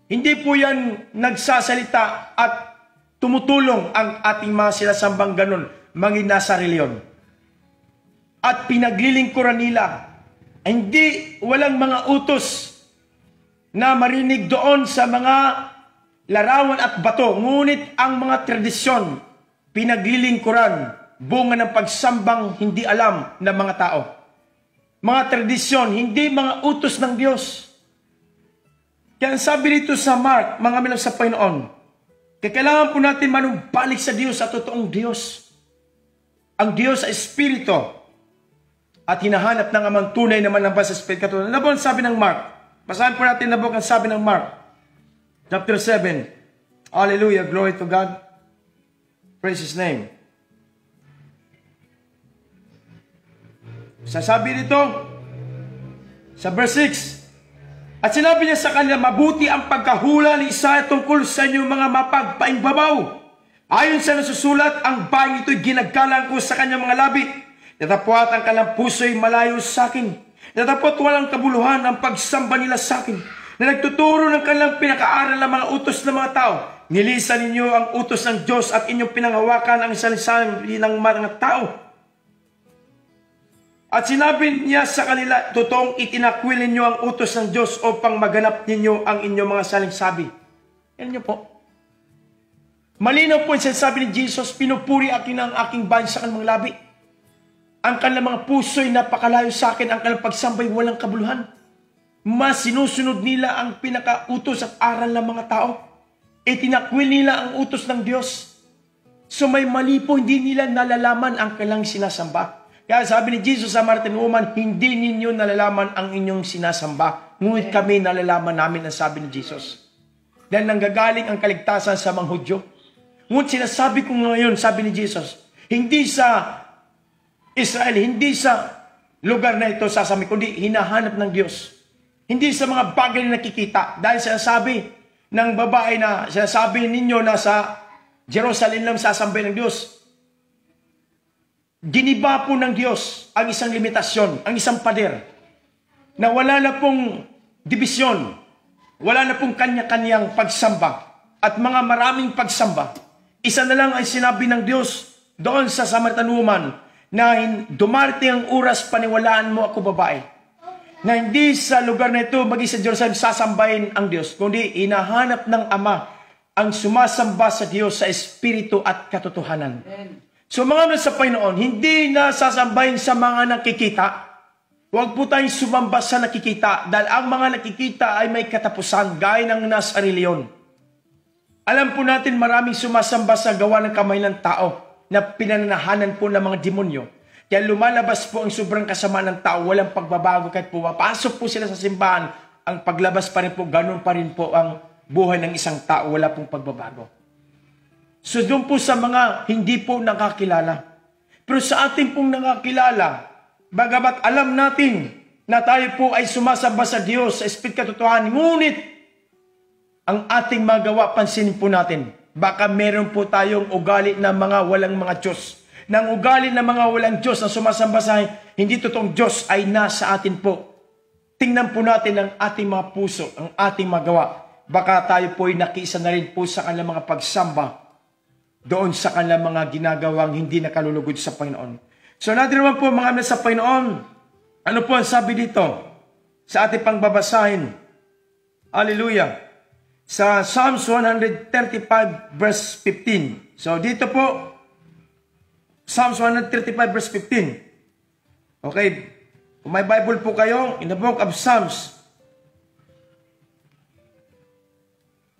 Hindi po yan nagsasalita at tumutulong ang ating mga sinasambang ganun, mga nasa reliyon. At pinaglilingkuran nila. Hindi, walang mga utos na marinig doon sa mga larawan at bato. Ngunit ang mga tradisyon, pinaglilingkuran, bunga ng pagsambang hindi alam ng mga tao. Mga tradisyon, hindi mga utos ng Diyos. Kaya sabi dito sa Mark, mga minam sa Panginoon, kailangan po natin manumbalik sa Diyos, sa totoong Diyos. Ang Diyos ay Espiritu. At hinahanap ng amang tunay naman ng basa sa Espiritu. Ano po ang sabi ng Mark? Basahin po natin na po ang sabi ng Mark. Chapter 7. Hallelujah, glory to God. Praise His name. Sasabi dito, sa verse 6, At sinabi niya sa kanila, mabuti ang pagkahula ni Isaiah tungkol sa inyong mga mapagpaimbabaw. Ayon sa nasusulat, ang bahay ito'y ginagkalang ko sa kanyang mga labi. Natapwat ang kanilang puso'y malayo sa akin. Natapwat walang kabuluhan ang pagsamba nila sa akin. Na nagtuturo ng kanilang pinakaaral ng mga utos ng mga tao. Nilisan ninyo ang utos ng Diyos at inyong pinanghawakan ang salisabi ng mga tao. At sinabi niya sa kanila, totoong itinakwil ninyo ang utos ng Diyos upang maganap ninyo ang inyong mga salingsabi. Yan niyo po. Malinaw po yung sinasabi ni Jesus, pinupuri akin ang aking bayan sa kanilang labi. Ang kanilang mga puso'y napakalayo sa akin, ang kanilang pagsambay walang kabuluhan. Mas sinusunod nila ang pinakautos at aral ng mga tao. Itinakwil nila ang utos ng Diyos. So may mali po, hindi nila nalalaman ang kanilang sinasamba. Kaya sabi ni Jesus sa Samaritan woman, hindi ninyo nalalaman ang inyong sinasamba. Ngunit kami nalalaman namin ang sabi ni Jesus. Dahil nanggagaling ang kaligtasan sa mga Hudyo. Ngunit sinasabi ko ngayon, sabi ni Jesus, hindi sa Israel, hindi sa lugar na ito sasami, kundi hinahanap ng Diyos. Hindi sa mga bagay na nakikita. Dahil sinasabi ng babae na sinasabi ninyo na sa Jerusalem lang sasambay ng Diyos. Giniba po ng Diyos ang isang limitasyon, ang isang pader, na wala na pong dibisyon, wala na pong kanya-kanyang pagsamba, at mga maraming pagsamba. Isa na lang ay sinabi ng Diyos doon sa Samaritan woman, na dumarating ang oras, paniwalaan mo ako babae, na hindi sa lugar na ito, maging sa Jerusalem, sasambahin ang Diyos, kundi inahanap ng Ama ang sumasamba sa Diyos sa Espiritu at katotohanan. So mga sa Panginoon, hindi na sasambahin sa mga nakikita. Huwag po tayong sumamba sa nakikita, dahil ang mga nakikita ay may katapusan, gaya ng nasa reliyon. Alam po natin maraming sumasamba sa gawa ng kamay ng tao, na pinananahanan po ng mga demonyo. Kaya lumalabas po ang sobrang kasama ng tao, walang pagbabago kahit po papasok po sila sa simbahan, ang paglabas pa rin po, ganun pa rin po ang buhay ng isang tao, wala pong pagbabago. So doon po sa mga hindi po nakakilala. Pero sa ating pong nakakilala, bagamat alam natin na tayo po ay sumasamba sa Diyos, sa Espiritu katotohanan, ngunit ang ating magawa, pansinin po natin, baka meron po tayong ugali na mga walang mga Diyos. Nang ugali na mga walang Diyos na sumasamba sa hindi totoong Diyos ay nasa atin po. Tingnan po natin ang ating mga puso, ang ating magawa. Baka tayo po ay nakiisa na rin po sa kanilang mga pagsamba doon sa kanilang mga ginagawang hindi nakalulugod sa Panginoon. So natin naman po mga sa Panginoon, ano po ang sabi dito sa ating pangbabasahin? Hallelujah! Sa Psalms 135 verse 15. So dito po, Psalms 135 verse 15. Okay, kung may Bible po kayo, in the book of Psalms,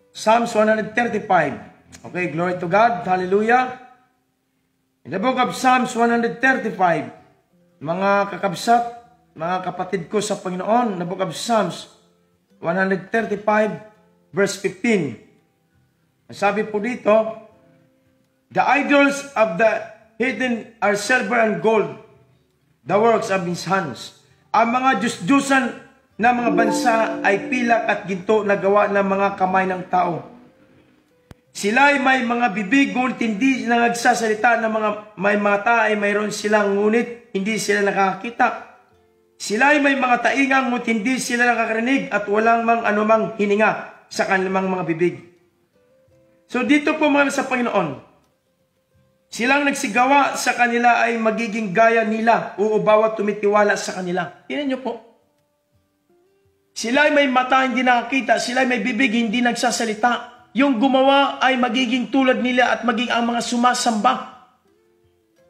Psalms 135. Okay, glory to God. Hallelujah. In the book of Psalms 135, mga kakabsat, mga kapatid ko sa Panginoon, in the book of Psalms 135, verse 15. Sabi po dito, the idols of the heathen are silver and gold, the works of his hands. Ang mga Diyos-Diyosan na mga bansa ay pilak at ginto na gawa ng mga kamay ng tao. Sila ay may mga bibig, ngunit hindi na nagsasalita, ng mga may mata ay mayroon silang, ngunit hindi sila nakakakita. Sila ay may mga taingang, ngunit hindi sila nakakarinig, at walang mang anumang hininga sa kanilang mga bibig. So dito po mga sa Panginoon, silang nagsigawa sa kanila ay magiging gaya nila, o bawat tumitiwala sa kanila. Tingnan niyo po. Sila ay may mata, hindi nakakita. Sila ay may bibig, hindi nagsasalita. Yung gumawa ay magiging tulad nila at maging ang mga sumasamba.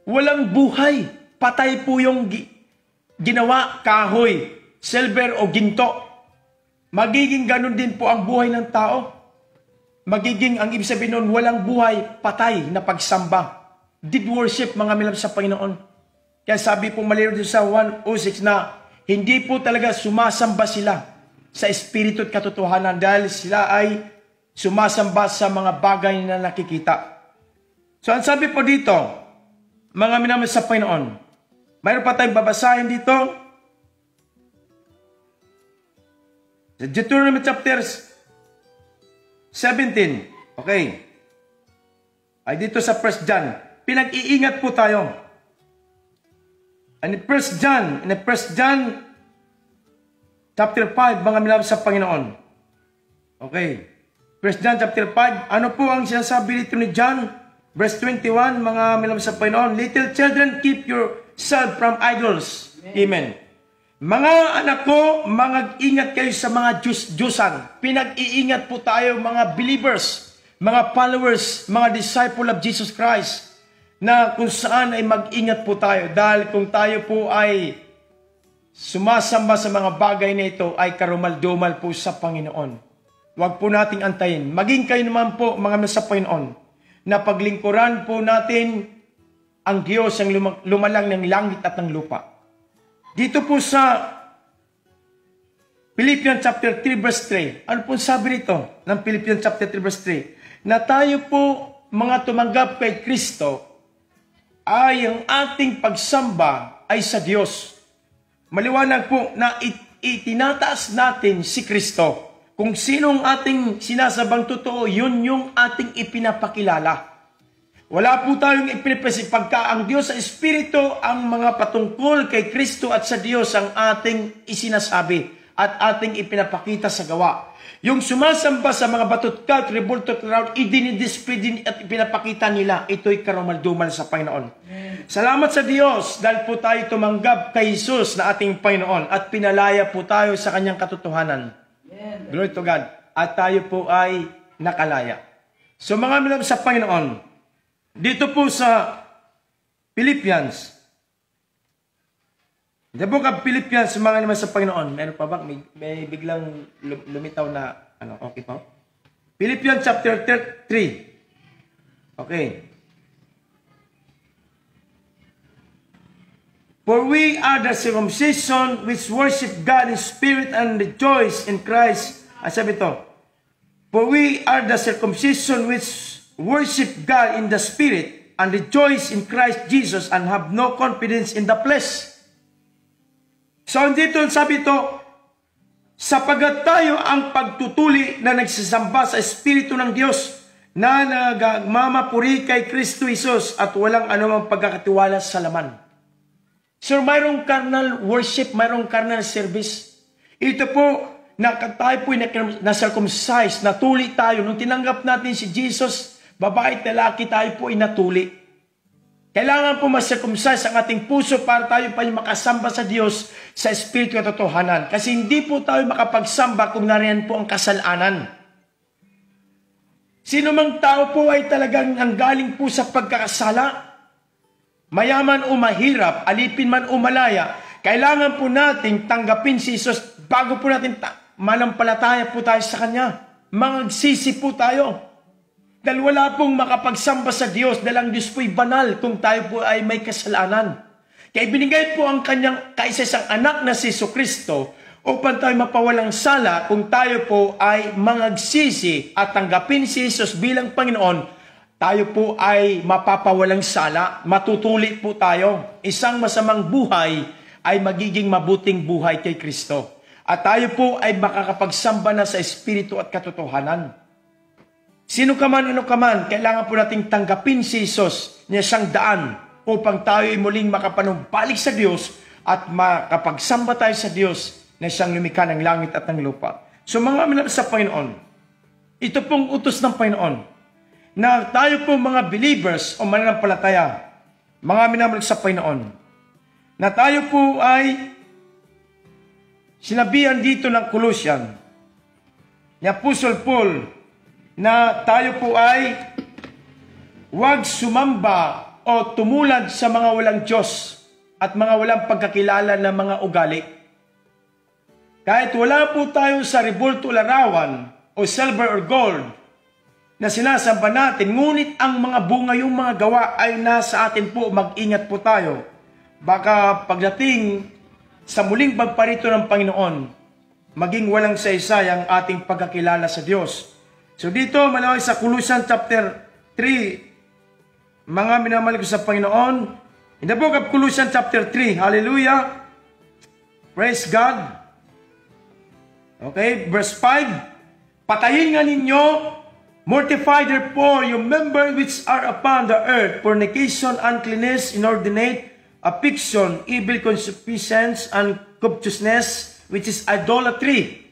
Walang buhay. Patay po yung ginawa, kahoy, silver o ginto. Magiging ganun din po ang buhay ng tao. Magiging, ang ibig sabihin nun, walang buhay, patay na pagsamba. Did worship, mga milab sa Panginoon. Kaya sabi po malinaw sa 1:06 na hindi po talaga sumasamba sila sa Espiritu at katotohanan dahil sila ay sumasamba sa mga bagay na nakikita. So, ang sabi po dito, mga minamahal sa Panginoon, mayroon pa tayong babasahin dito. Sa Deuteronomy chapter 17. Okay. Ay dito sa 1 John. Pinag-iingat po tayo. And in 1 John chapter 5, mga minamahal sa Panginoon. Okay. 1 John chapter 5, ano po ang sinasabi dito ni John? Verse 21, mga minamahal sa Panginoon, little children, keep yourself from idols. Amen. Mga anak ko, mag-ingat kayo sa mga Diyos-Diyosan. Pinag-iingat po tayo, mga believers, mga followers, mga disciple of Jesus Christ, na kung saan ay mag-ingat po tayo. Dahil kung tayo po ay sumasamba sa mga bagay na ito, ay karumal-dumal po sa Panginoon. Huwag po nating antayin. Maging kayo naman po, mga sa Panginoon, na paglingkuran po natin ang Diyos ang lumalang ng langit at ng lupa. Dito po sa Philippians chapter 3 verse 3, ano po sabi rito ng Philippians chapter 3 verse 3? Na tayo po, mga tumanggap kay Kristo, ay ang ating pagsamba ay sa Diyos. Maliwanag po na itinataas natin si Kristo. Kung sinong ating sinasabang totoo, yun yung ating ipinapakilala. Wala po tayong ipinapasi pagka ang Diyos sa Espiritu, ang mga patungkol kay Kristo at sa Diyos ang ating isinasabi at ating ipinapakita sa gawa. Yung sumasamba sa mga batutkat, rebultot crowd, idinidisplay at ipinapakita nila, ito'y karumal-dumal sa Panginoon. Salamat sa Diyos dahil po tayo tumanggap kay Jesus na ating Panginoon at pinalaya po tayo sa kanyang katotohanan. Glory to God. At tayo po ay nakalaya. So mga minamahal sa Panginoon, dito po sa Philippians, the book of Philippians, mga naman sa Panginoon, meron pa ba? May biglang lumitaw na, okay po? Philippians chapter 3. Okay. For we are the circumcision which worship God in spirit and rejoice in Christ. Sabi ito, for we are the circumcision which worship God in the spirit and rejoice in Christ Jesus and have no confidence in the flesh. So, dito sabi ito, sapagat tayo ang pagtutuli na nagsasamba sa Espiritu ng Diyos na nagmamapuri kay Kristo Jesus at walang anumang pagkakatiwala sa laman. So, mayroong carnal worship, mayroong carnal service. Ito po, tayo po na-circumcise, natuli tayo. Nung tinanggap natin si Jesus, babae at lalaki, tayo po ay natuli. Kailangan po ma-circumcise ang ating puso para tayo pa yung makasamba sa Diyos sa Espiritu at Totohanan. Kasi hindi po tayo makapagsamba kung nariyan po ang kasalanan. Sino mang tao po ay talagang nanggaling po sa pagkakasala, mayaman o mahirap, alipin man o malaya, kailangan po nating tanggapin si Jesus bago po natin manampalataya po tayo sa Kanya. Magsisi po tayo. Dahil wala pong makapagsamba sa Diyos dahil ang Diyos po'y banal kung tayo po ay may kasalanan. Kaya binigay po ang kanyang kaisa-isang anak na si Jesucristo upang tayo mapawalang sala kung tayo po ay mangagsisi at tanggapin si Jesus bilang Panginoon, tayo po ay mapapawalang sala, matutuli po tayo. Isang masamang buhay ay magiging mabuting buhay kay Kristo. At tayo po ay makakapagsamba na sa Espiritu at katotohanan. Sino ka man, ano ka man, kailangan po nating tanggapin si Jesus niya siyang daan upang tayo ay muling makapanumbalik sa Diyos at makapagsamba tayo sa Diyos na siyang lumikha ng langit at ng lupa. So mga minamahal sa Panginoon, ito pong utos ng Panginoon na tayo po mga believers o mananampalataya, mga minamahal sa Panginoon, na tayo po ay sinabihan dito ng Colossian, ni Apostle Paul, na tayo po ay huwag sumamba o tumulad sa mga walang Diyos at mga walang pagkakilala ng mga ugali. Kahit wala po tayo sa rebulto o larawan o silver or gold na sinasamba natin, ngunit ang mga bunga, yung mga gawa ay nasa atin po, mag-ingat po tayo. Baka pagdating sa muling pagparito ng Panginoon, maging walang saysay ang ating pagkakilala sa Diyos. So dito, malaway sa Colossians chapter 3, mga minamahal ko sa Panginoon, in the book of Colossians chapter 3, hallelujah, praise God. Okay, verse 5, patayin nga ninyo, mortify therefore your members which are upon the earth, fornication, uncleanness, inordinate, affliction, evil concupiscence, and covetousness, which is idolatry.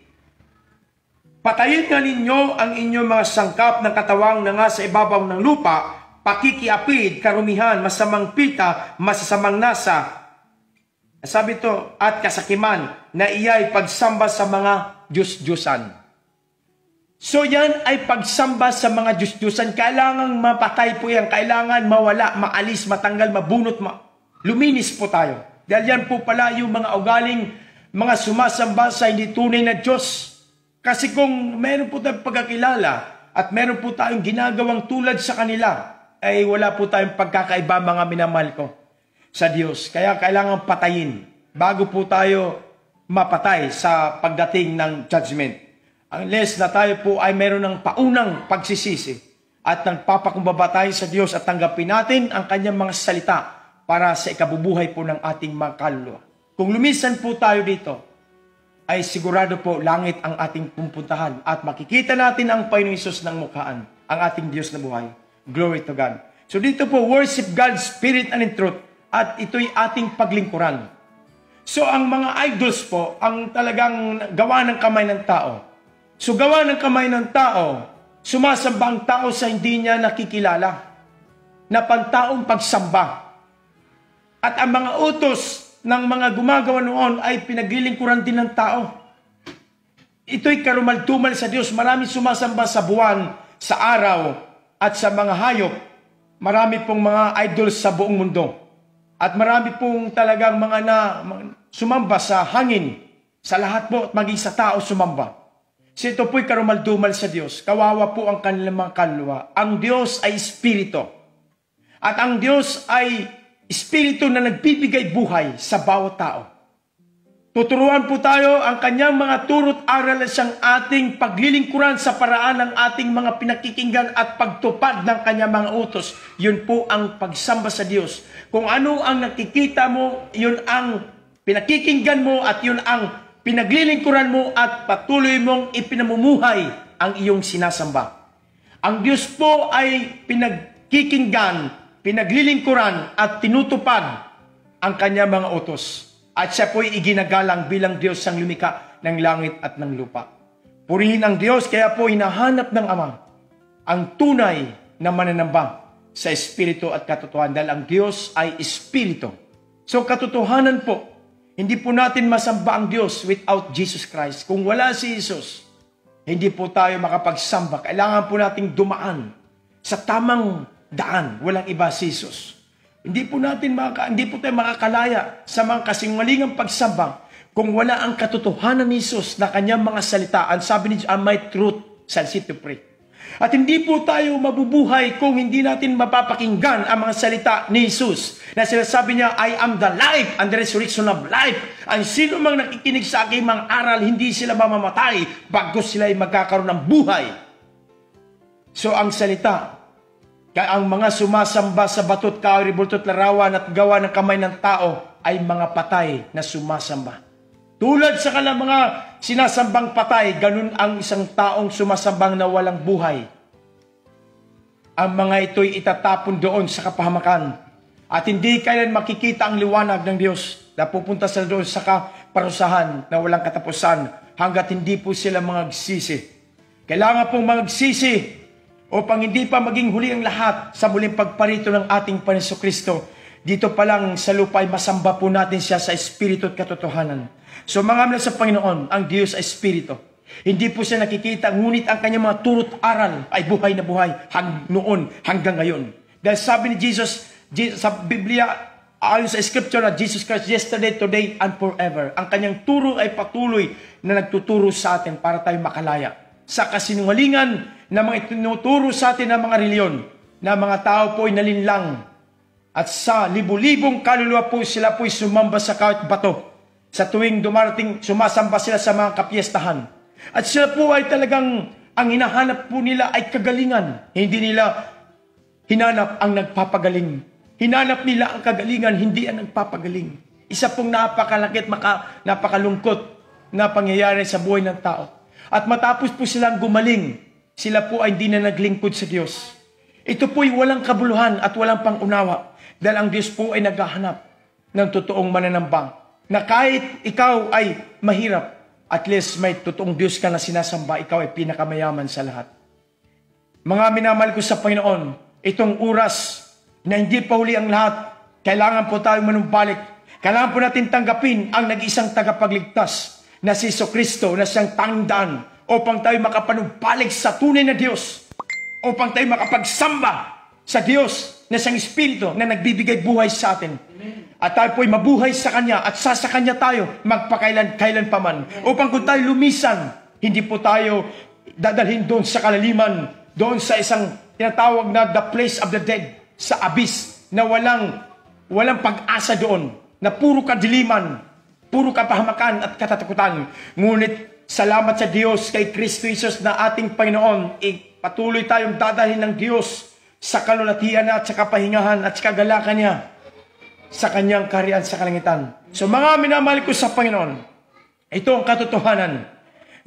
Patayin nga ninyo ang inyong mga sangkap ng katawang na nga sa ibabaw ng lupa, pakikiapid, karumihan, masamang pita, masasamang nasa. Sabi ito, at kasakiman, na iya'y pagsamba sa mga Diyos-Diyosan. So yan ay pagsamba sa mga Diyos-Diyosan. Kailangan mapatay po yan. Kailangan mawala, maalis, matanggal, mabunot, luminis po tayo. Dahil yan po pala yung mga ugaling, mga sumasamba sa hindi tunay na Diyos. Kasi kung meron po tayong pagkakilala at meron po tayong ginagawang tulad sa kanila, ay wala po tayong pagkakaiba, mga minamahal ko, sa Diyos. Kaya kailangan patayin bago po tayo mapatay sa pagdating ng judgment. Unless na tayo po ay meron ng paunang pagsisisi at nagpapakumbaba tayo sa Diyos at tanggapin natin ang kanyang mga salita para sa ikabubuhay po ng ating mga kaluluwa. Kung lumisan po tayo dito, ay sigurado po langit ang ating pupuntahan at makikita natin ang Panginoong Hesus ng mukhaan, ang ating Diyos na buhay. Glory to God. So dito po, worship God's Spirit and in truth, at ito'y ating paglingkuran. So ang mga idols po, ang talagang gawa ng kamay ng tao. So gawa ng kamay ng tao, sumasamba ang tao sa hindi niya nakikilala, na pantaong pagsamba. At ang mga utos ng mga gumagawa noon ay pinaglilingkuran din ng tao. Ito'y karumal-dumal sa Diyos. Marami sumasamba sa buwan, sa araw, at sa mga hayop. Marami pong mga idols sa buong mundo. At marami pong talagang mga sumamba sa hangin, sa lahat po, at maging sa tao sumamba. So ito po'y karumal-dumal sa Diyos. Kawawa po ang kanilang mga kaluluwa. Ang Diyos ay Espiritu. At ang Diyos ay Espiritu na nagbibigay buhay sa bawat tao. Tuturuan po tayo ang kanyang mga turo't aral at siyang ating paglilingkuran sa paraan ng ating mga pinakikinggan at pagtupad ng kanyang mga utos. Yun po ang pagsamba sa Diyos. Kung ano ang nakikita mo, yun ang pinakikinggan mo at yun ang pinaglilingkuran mo at patuloy mong ipinamumuhay ang iyong sinasamba. Ang Diyos po ay pinagkikinggan, pinaglilingkuran at tinutupad ang kanyang mga utos. At siya po'y iginagalang bilang Diyos ang lumikha ng langit at ng lupa. Purihin ang Diyos, kaya po hinahanap ng Ama ang tunay na mananamba sa Espiritu at katotohanan. Dahil ang Diyos ay Espiritu. So katotohanan po, hindi po natin masamba ang Diyos without Jesus Christ. Kung wala si Jesus, hindi po tayo makapagsamba. Kailangan po nating dumaan sa tamang daan, walang iba si Jesus. Hindi po tayo makakalaya sa mga kasinungalingang pagsamba kung wala ang katotohanan ni Jesus na kanyang mga salita. Ang sabi ni Jesus, my truth shall set you free. At hindi po tayo mabubuhay kung hindi natin mapapakinggan ang mga salita ni Jesus. Na sinasabi niya, I am the life and the resurrection of life. Ang sino mang nakikinig sa aking mga aral, hindi sila mamamatay bago sila ay magkakaroon ng buhay. So ang salita, kaya ang mga sumasamba sa batot, kahoy, bultot, larawan at gawa ng kamay ng tao ay mga patay na sumasamba. Tulad sa kanilang mga sinasambang patay, ganun ang isang taong sumasambang na walang buhay. Ang mga ito'y itatapon doon sa kapahamakan at hindi kailan makikita ang liwanag ng Diyos na pupunta sa doon sa kaparusahan na walang katapusan hanggat hindi po sila magsisi. Kailangan pong magsisi upang hindi pa maging huli ang lahat sa muling pagparito ng ating Panginoon Kristo. Dito pa lang sa lupa ay masamba po natin siya sa Espiritu at katotohanan. So mga sa Panginoon, ang Diyos ay Espiritu. Hindi po siya nakikita, ngunit ang kanyang mga turo't aral ay buhay na buhay noon hanggang ngayon. Dahil sabi ni Jesus sa Biblia, ayon sa Scripture na Jesus Christ yesterday, today, and forever. Ang kanyang turo ay patuloy na nagtuturo sa atin para tayo makalaya sa kasinungalingan na mga itinuturo sa atin ng mga reliyon, na mga tao po ay nalinlang. At sa libu-libong kaluluwa po sila po ay sumamba sa kahit bato. Sa tuwing dumarating, sumasamba sila sa mga kapiestahan. At sila po ay talagang, ang hinahanap po nila ay kagalingan. Hindi nila hinanap ang nagpapagaling. Hinanap nila ang kagalingan, hindi ang nagpapagaling. Isa pong napakalakit, napakalungkot na pangyayari sa buhay ng tao. At matapos po silang gumaling, sila po ay hindi na naglingkod sa Diyos. Ito po'y walang kabuluhan at walang pangunawa dahil ang Diyos po ay naghahanap ng totoong mananambang na kahit ikaw ay mahirap, at least may totoong Diyos ka na sinasamba, ikaw ay pinakamayaman sa lahat. Mga minamahal ko sa Panginoon, itong oras na hindi pa huli ang lahat, kailangan po tayong manumbalik. Kailangan po natin tanggapin ang nag-isang tagapagligtas na si Jesucristo na siyang tangdaan upang tayo makapanumbalik sa tunay na Diyos, upang tayo makapagsamba sa Diyos na siyang Espiritu na nagbibigay buhay sa atin. At tayo po'y mabuhay sa Kanya at sa Kanya tayo magpakailan-kailan pa man. Upang kung tayo lumisan, hindi po tayo dadalhin doon sa kalaliman, doon sa isang tinatawag na the place of the dead, sa abyss, na walang pag-asa doon, na puro kadiliman, puro kapahamakan at katatakutan. Ngunit salamat sa Diyos kay Kristo Jesus na ating Panginoon, patuloy tayong dadalhin ng Diyos sa kalulatian at sa kapahingahan at sa kagalakan niya sa kanyang kaharian sa kalangitan. So mga minamahal ko sa Panginoon, ito ang katotohanan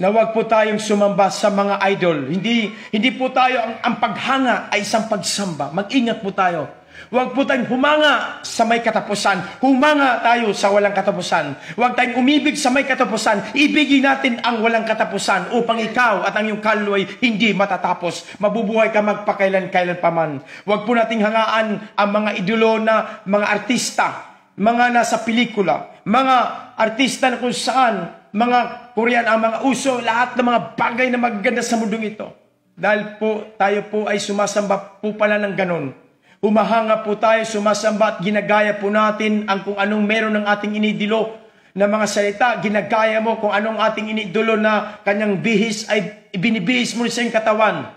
na huwag po tayong sumamba sa mga idol. Hindi po tayo, ang paghanga ay isang pagsamba. Mag-ingat po tayo. Huwag po tayong humanga sa may katapusan. Humanga tayo sa walang katapusan. Huwag tayong umibig sa may katapusan. Ibigin natin ang walang katapusan upang ikaw at ang iyong kaluluwa hindi matatapos. Mabubuhay ka magpakailan-kailan pa man. Huwag po nating hangaan ang mga idolo na mga artista, mga nasa pelikula, mga artista na kung saan, mga Korean ang mga uso, lahat ng mga bagay na magaganda sa mundong ito. Dahil po tayo po ay sumasamba po pala ng ganon. Humahanga po tayo, sumasamba at ginagaya po natin ang kung anong meron ng ating inidolo na mga salita. Ginagaya mo kung anong ating inidolo na kanyang bihis ay ibinibihis mo sa iyong katawan.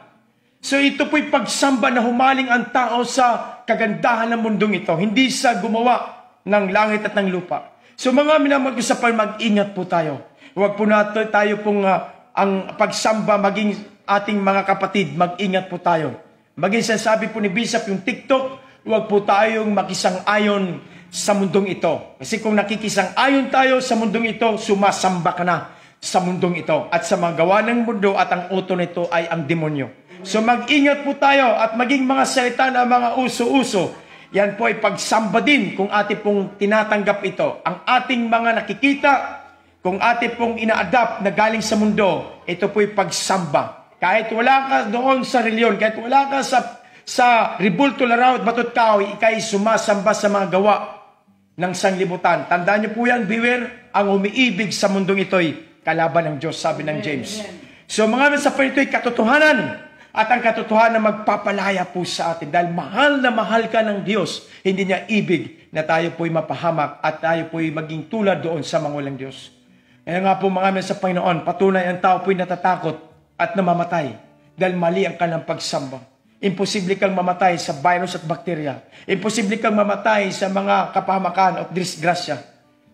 So ito po'y pagsamba na humaling ang tao sa kagandahan ng mundong ito, hindi sa gumawa ng langit at ng lupa. So mga minamahal ko sa mag-ingat po tayo. Huwag po natin tayo pong ang pagsamba maging ating mga kapatid, mag-ingat po tayo. Maging sasabi po ni Bishop yung TikTok, huwag po tayong makisang-ayon sa mundong ito. Kasi kung nakikisang-ayon tayo sa mundong ito, sumasamba ka na sa mundong ito. At sa mga gawa ng mundo at ang uto nito ay ang demonyo. So mag-ingat po tayo at maging mga salita na mga uso-uso. Yan po ay pagsamba din kung ating pong tinatanggap ito. Ang ating mga nakikita, kung ating pong ina-adapt na galing sa mundo, ito po ay pagsamba. Kahit wala ka doon sa reliyon, kahit wala ka sa ribulto, laraw at batot kahoy, ikay sumasamba sa mga gawa ng sanglibutan. Tandaan niyo po yan, beware, ang umiibig sa mundong ito'y kalaban ng Diyos, sabi ng James. So mga sa pa ito'y katotohanan. At ang katotohanan magpapalaya po sa atin. Dahil mahal na mahal ka ng Diyos, hindi niya ibig na tayo po'y mapahamak at tayo po'y maging tulad doon sa mga walang Diyos. Kaya nga po mga sa Panginoon, patunay ang tao po'y natatakot at namamatay dahil mali ang kanilang pagsamba. Imposible kang mamatay sa virus at bakterya. Imposible kang mamatay sa mga kapahamakan at disgrasya.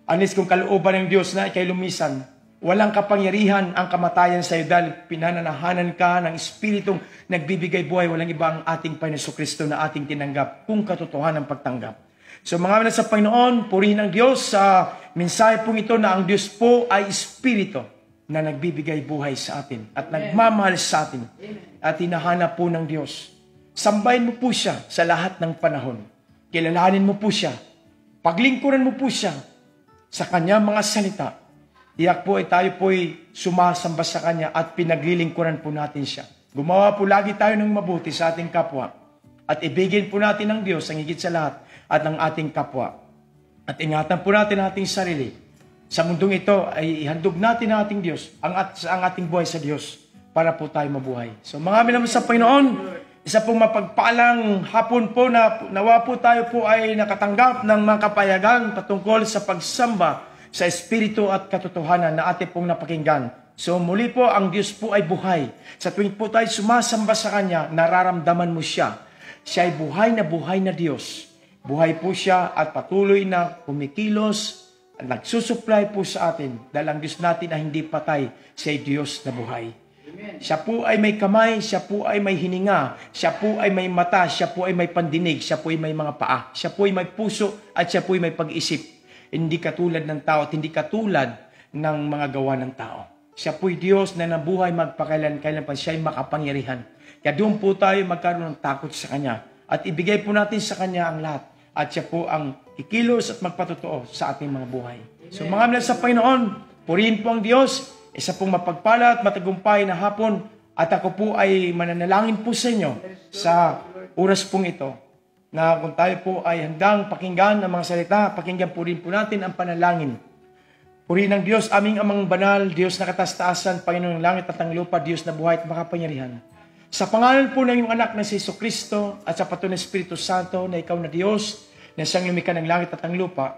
Unless kung kalooban ng Diyos na ikay lumisan, walang kapangyarihan ang kamatayan sa iyo dahil pinananahanan ka ng Espiritong nagbibigay buhay. Walang iba ang ating Panginoon Jesucristo na ating tinanggap kung katotohanan ng pagtanggap. So mga sa Panginoon, purihin ang Diyos sa mensahe pong ito na ang Diyos po ay Espiritu na nagbibigay buhay sa atin at nagmamahal sa atin at hinahanap po ng Diyos. Sambahin mo po siya sa lahat ng panahon. Kilalanin mo po siya. Paglingkuran mo po siya sa kanyang mga salita. Iyak po ay tayo po ay sumasamba sa kanya at pinaglilingkuran po natin siya. Gumawa po lagi tayo ng mabuti sa ating kapwa at ibigin po natin ng Diyos ang higit sa lahat at ng ating kapwa. At ingatan po natin ang ating sarili. Sa mundong ito ay ihandog natin ang ating Diyos, ang ating buhay sa Diyos para po tayo mabuhay. So mga minamahal sa Panginoon, isa pong mapagpalang hapon po na nawa po tayo po ay nakatanggap ng mga kapayagan patungkol sa pagsamba sa Espiritu at katotohanan na ating pong napakinggan. So muli po, ang Diyos po ay buhay. Sa tuwing po tayo sumasamba sa Kanya, nararamdaman mo siya. Siya ay buhay na Diyos. Buhay po siya at patuloy na kumikilos at nagsusupply po sa atin. Dahil ang Diyos natin ay hindi patay, siya ay Diyos na buhay. Amen. Siya po ay may kamay, siya po ay may hininga, siya po ay may mata, siya po ay may pandinig, siya po ay may mga paa, siya po ay may puso at siya po ay may pag-isip. Hindi katulad ng tao at hindi katulad ng mga gawa ng tao. Siya po'y Diyos na nabuhay magpakailan-kailan pa. Siya'y makapangyarihan. Kaya doon po tayo magkaroon ng takot sa Kanya. At ibigay po natin sa Kanya ang lahat. At siya po ang ikilos at magpatotoo sa ating mga buhay. So mga minal sa Panginoon, purihin po ang Diyos. Isa pong mapagpala at matagumpay na hapon. At ako po ay mananalangin po sa inyo sa oras pong ito. Na kung tayo po ay handang pakinggan ang mga salita, pakinggan po rin po natin ang panalangin. Purihin ng Diyos, aming amang banal, Diyos na katastaasan, Panginoon ng langit at ang lupa, Diyos na buhay at makapangyarihan. Sa pangalan po ng iyong anak na si Jesucristo at sa patunay ng Espiritu Santo na ikaw na Diyos, na siyang lumikha ng langit at ang lupa,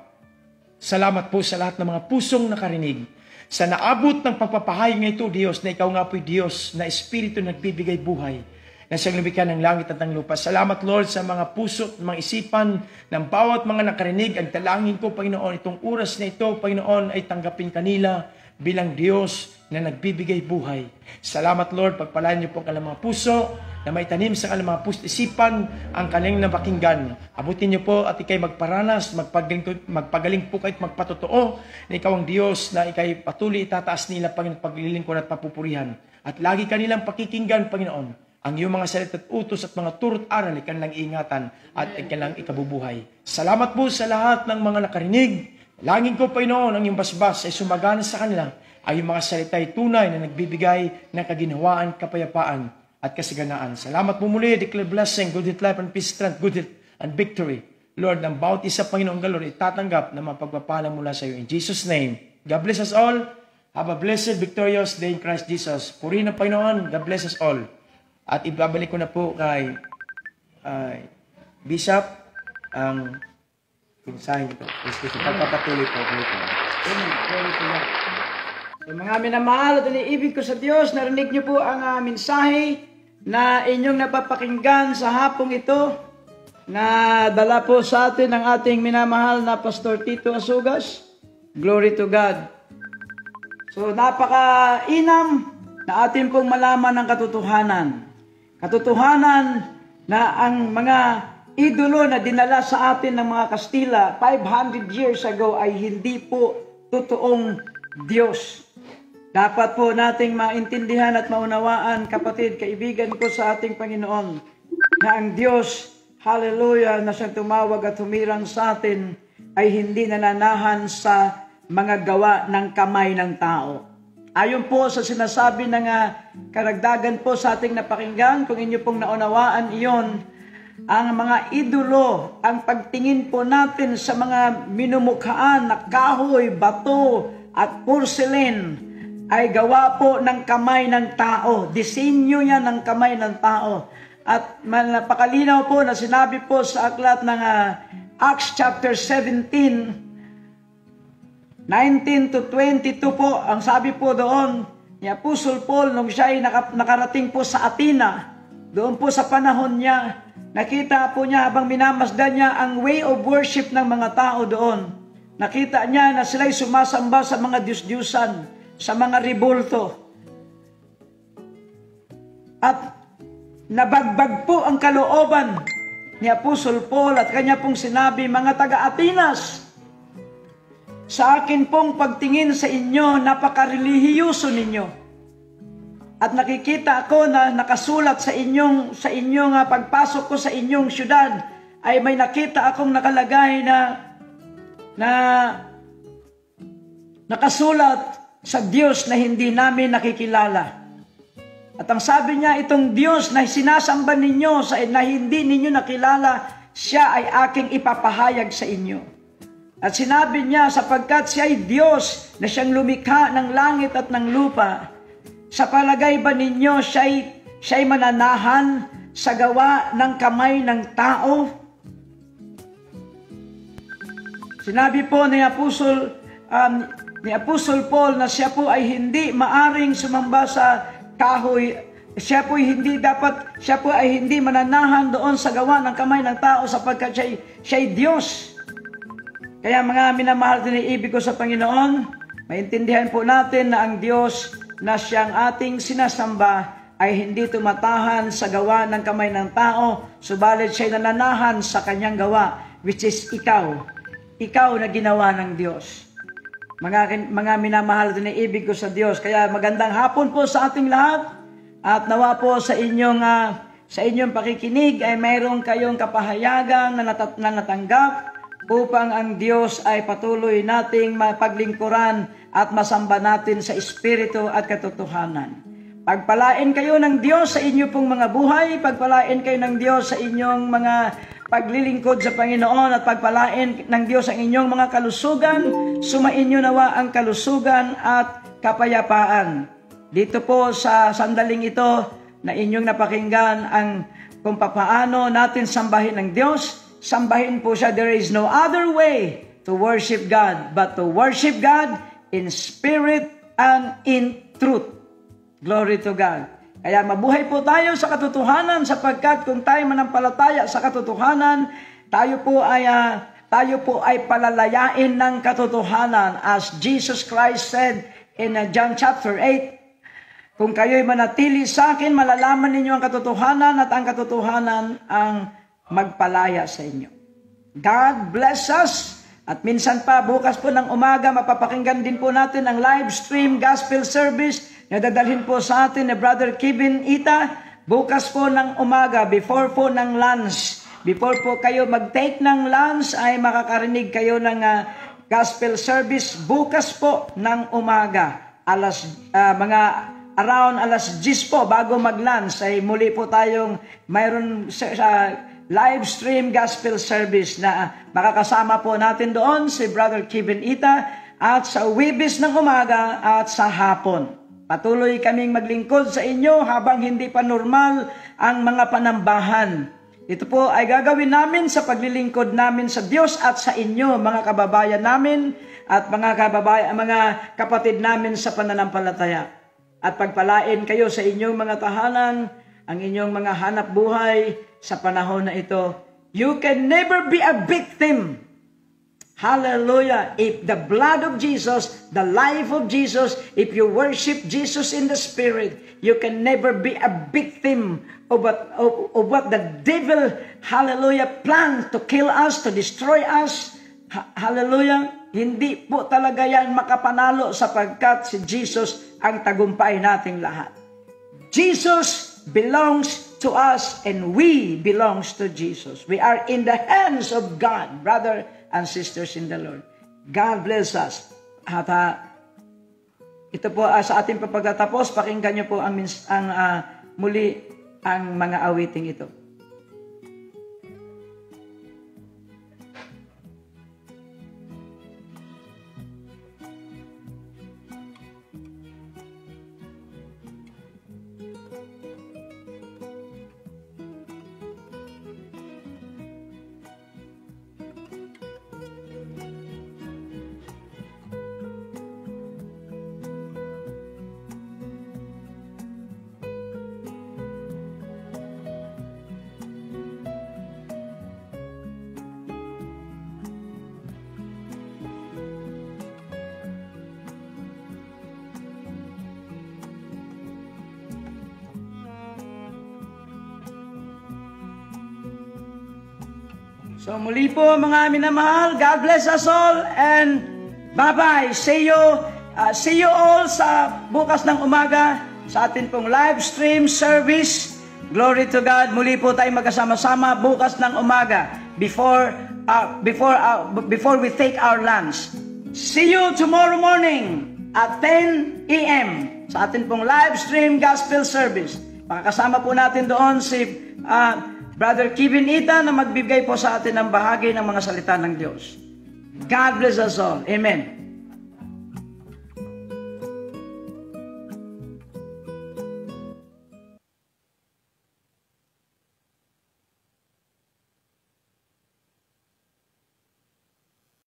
salamat po sa lahat ng mga pusong nakarinig. Sa naabot ng pagpapahayag ng ito, Diyos, na ikaw nga po'y Diyos na Espiritu nagbibigay buhay, na siyang lumikha ng langit at ang lupa. Salamat, Lord, sa mga puso at mga isipan ng bawat mga nakarinig. Ang dalangin ko, Panginoon, itong oras na ito, Panginoon, ay tanggapin kanila bilang Diyos na nagbibigay buhay. Salamat, Lord, pagpalain niyo po ang kanilang mga puso na may tanim sa kanilang mga puso isipan ang kanilang napakinggan. Abutin niyo po at ikay magparanas, magpagaling po kayo at magpatotoo na ikaw ang Diyos na ikay patuloy itataas nila, Panginoon, paglilingkod at papupurihan. At lagi kanilang pakikinggan, Panginoon, ang iyong mga salita at utos at mga turot aral ay kanilang ingatan at ay kanilang ikabubuhay. Salamat po sa lahat ng mga nakarinig. Langin ko, Panginoon, ang iyong basbas ay sumagana sa kanila. Ay yung mga salita ay tunay na nagbibigay ng kaginhawaan, kapayapaan at kasiganaan. Salamat po muli. Declare blessing, good health, life, and peace, strength, good health, and victory. Lord, ang bawat isa, Panginoon galon, itatanggap na mapagpapala mula sa iyo. In Jesus' name, God bless us all. Have a blessed, victorious day in Christ Jesus. Purihin ang Panginoon. God bless us all. At ibabalik ko na po kay Bishop ang mensahe nito. Pagpapatuloy po. So, mga minamahal at iniibig ko sa Diyos, narinig niyo po ang mensahe na inyong napapakinggan sa hapong ito na dala po sa atin ng ating minamahal na Pastor Tito Asugas. Glory to God. So napaka-inam na atin pong malaman ng katotohanan. Katotohanan na ang mga idolo na dinala sa atin ng mga Kastila 500 years ago ay hindi po totoong Diyos. Dapat po nating maintindihan at maunawaan, kapatid, kaibigan ko sa ating Panginoon, na ang Diyos, hallelujah, na siyang tumawag at humirang sa atin ay hindi nananahan sa mga gawa ng kamay ng tao. Ayon po sa sinasabi ng karagdagan po sa ating napakinggan, kung inyo pong naunawaan iyon, ang mga idolo, ang pagtingin po natin sa mga minumukhaan na kahoy, bato at porcelain ay gawa po ng kamay ng tao. Disenyo yan ng kamay ng tao. At napakalinaw po na sinabi po sa aklat ng Acts chapter 17, 19 to 22 po, ang sabi po doon ni Apostle Paul nung siya ay nakarating po sa Athena, doon po sa panahon niya, nakita po niya habang minamasdan niya ang way of worship ng mga tao doon. Nakita niya na sila'y sumasamba sa mga Diyos-Diyusan, sa mga rebulto. At nabagbag po ang kalooban ni Apostle Paul at kanya pong sinabi, mga taga-Atenas, sa akin pong pagtingin sa inyo, napaka-relihiyoso ninyo. At nakikita ako na nakasulat sa inyong pagpasok ko sa inyong syudad, ay may nakita akong nakalagay na nakasulat sa Diyos na hindi namin nakikilala. At ang sabi niya, itong Diyos na sinasamba ninyo, na hindi ninyo nakilala, siya ay aking ipapahayag sa inyo. At sinabi niya, sapagkat siya ay Diyos na siyang lumikha ng langit at ng lupa, sa palagay ba ninyo siya'y mananahan sa gawa ng kamay ng tao? Sinabi po ni Apostle Paul na siya po ay hindi maaring sumamba sa kahoy. Siya po ay hindi mananahan doon sa gawa ng kamay ng tao sapagkat siya'y Diyos. Kaya mga minamahal din ibig ko sa Panginoon, maintindihan po natin na ang Diyos na siyang ating sinasamba ay hindi tumatahan sa gawa ng kamay ng tao, subalit siya'y nananahan sa kanyang gawa, which is ikaw. Ikaw na ginawa ng Diyos. mga minamahal at iniibig ko sa Diyos. Kaya magandang hapon po sa ating lahat at nawa po sa inyong pakikinig ay mayroon kayong kapahayagan na natanggap upang ang Diyos ay patuloy nating mapaglingkuran at masamba natin sa Espiritu at katotohanan. Pagpalain kayo ng Diyos sa inyo pong mga buhay, pagpalain kayo ng Diyos sa inyong mga paglilingkod sa Panginoon at pagpalain ng Diyos ang inyong mga kalusugan, sumainyo nawa ang kalusugan at kapayapaan. Dito po sa sandaling ito na inyong napakinggan ang kung papaano natin sambahin ng Diyos, sambahin po siya. There is no other way to worship God but to worship God in spirit and in truth. Glory to God. Kaya mabuhay po tayo sa katotohanan sapagkat kung tayo manampalataya sa katotohanan, tayo po ay palalayain ng katotohanan. As Jesus Christ said in John chapter 8, kung kayo'y manatili sa akin, malalaman ninyo ang katotohanan at ang katotohanan ang magpalaya sa inyo. God bless us. At minsan pa, bukas po ng umaga, mapapakinggan din po natin ang live stream gospel service na dadalhin po sa atin ni Brother Kevin Ita. Bukas po ng umaga, before po ng lunch. Before po kayo mag-take ng lunch, ay makakarinig kayo ng gospel service. Bukas po ng umaga, around alas 10 po, bago mag-lunch, ay muli po tayong mayroon live stream gospel service na makakasama po natin doon si Brother Kevin Ita at sa Webis ng umaga at sa hapon. Patuloy kaming maglingkod sa inyo habang hindi pa normal ang mga panambahan. Ito po ay gagawin namin sa paglilingkod namin sa Diyos at sa inyo, mga kababayan namin at mga kapatid namin sa pananampalataya. At pagpalain kayo sa inyong mga tahanan, ang inyong mga hanap buhay sa panahon na ito. You can never be a victim. Hallelujah. If the blood of Jesus, the life of Jesus, if you worship Jesus in the Spirit, you can never be a victim of what the devil, hallelujah, planned to kill us, to destroy us. Hallelujah. Hindi po talaga yan makapanalo sapagkat si Jesus ang tagumpay nating lahat. Jesus belongs to us and we belongs to Jesus. We are in the hands of God, brother and sisters in the Lord. God bless us. At ito po sa ating pagtatapos, pakinggan niyo po muli ang mga awiting ito. So muli po mga minamahal, God bless us all and bye-bye. See you all sa bukas ng umaga sa atin pong live stream service. Glory to God. Muli po tayo magkasama-sama bukas ng umaga before we take our lunch. See you tomorrow morning at 10 a.m. sa atin pong live stream gospel service. Makakasama po natin doon si Brother Kevin Ita na magbibigay po sa atin ng bahagi ng mga salita ng Diyos. God bless us all. Amen.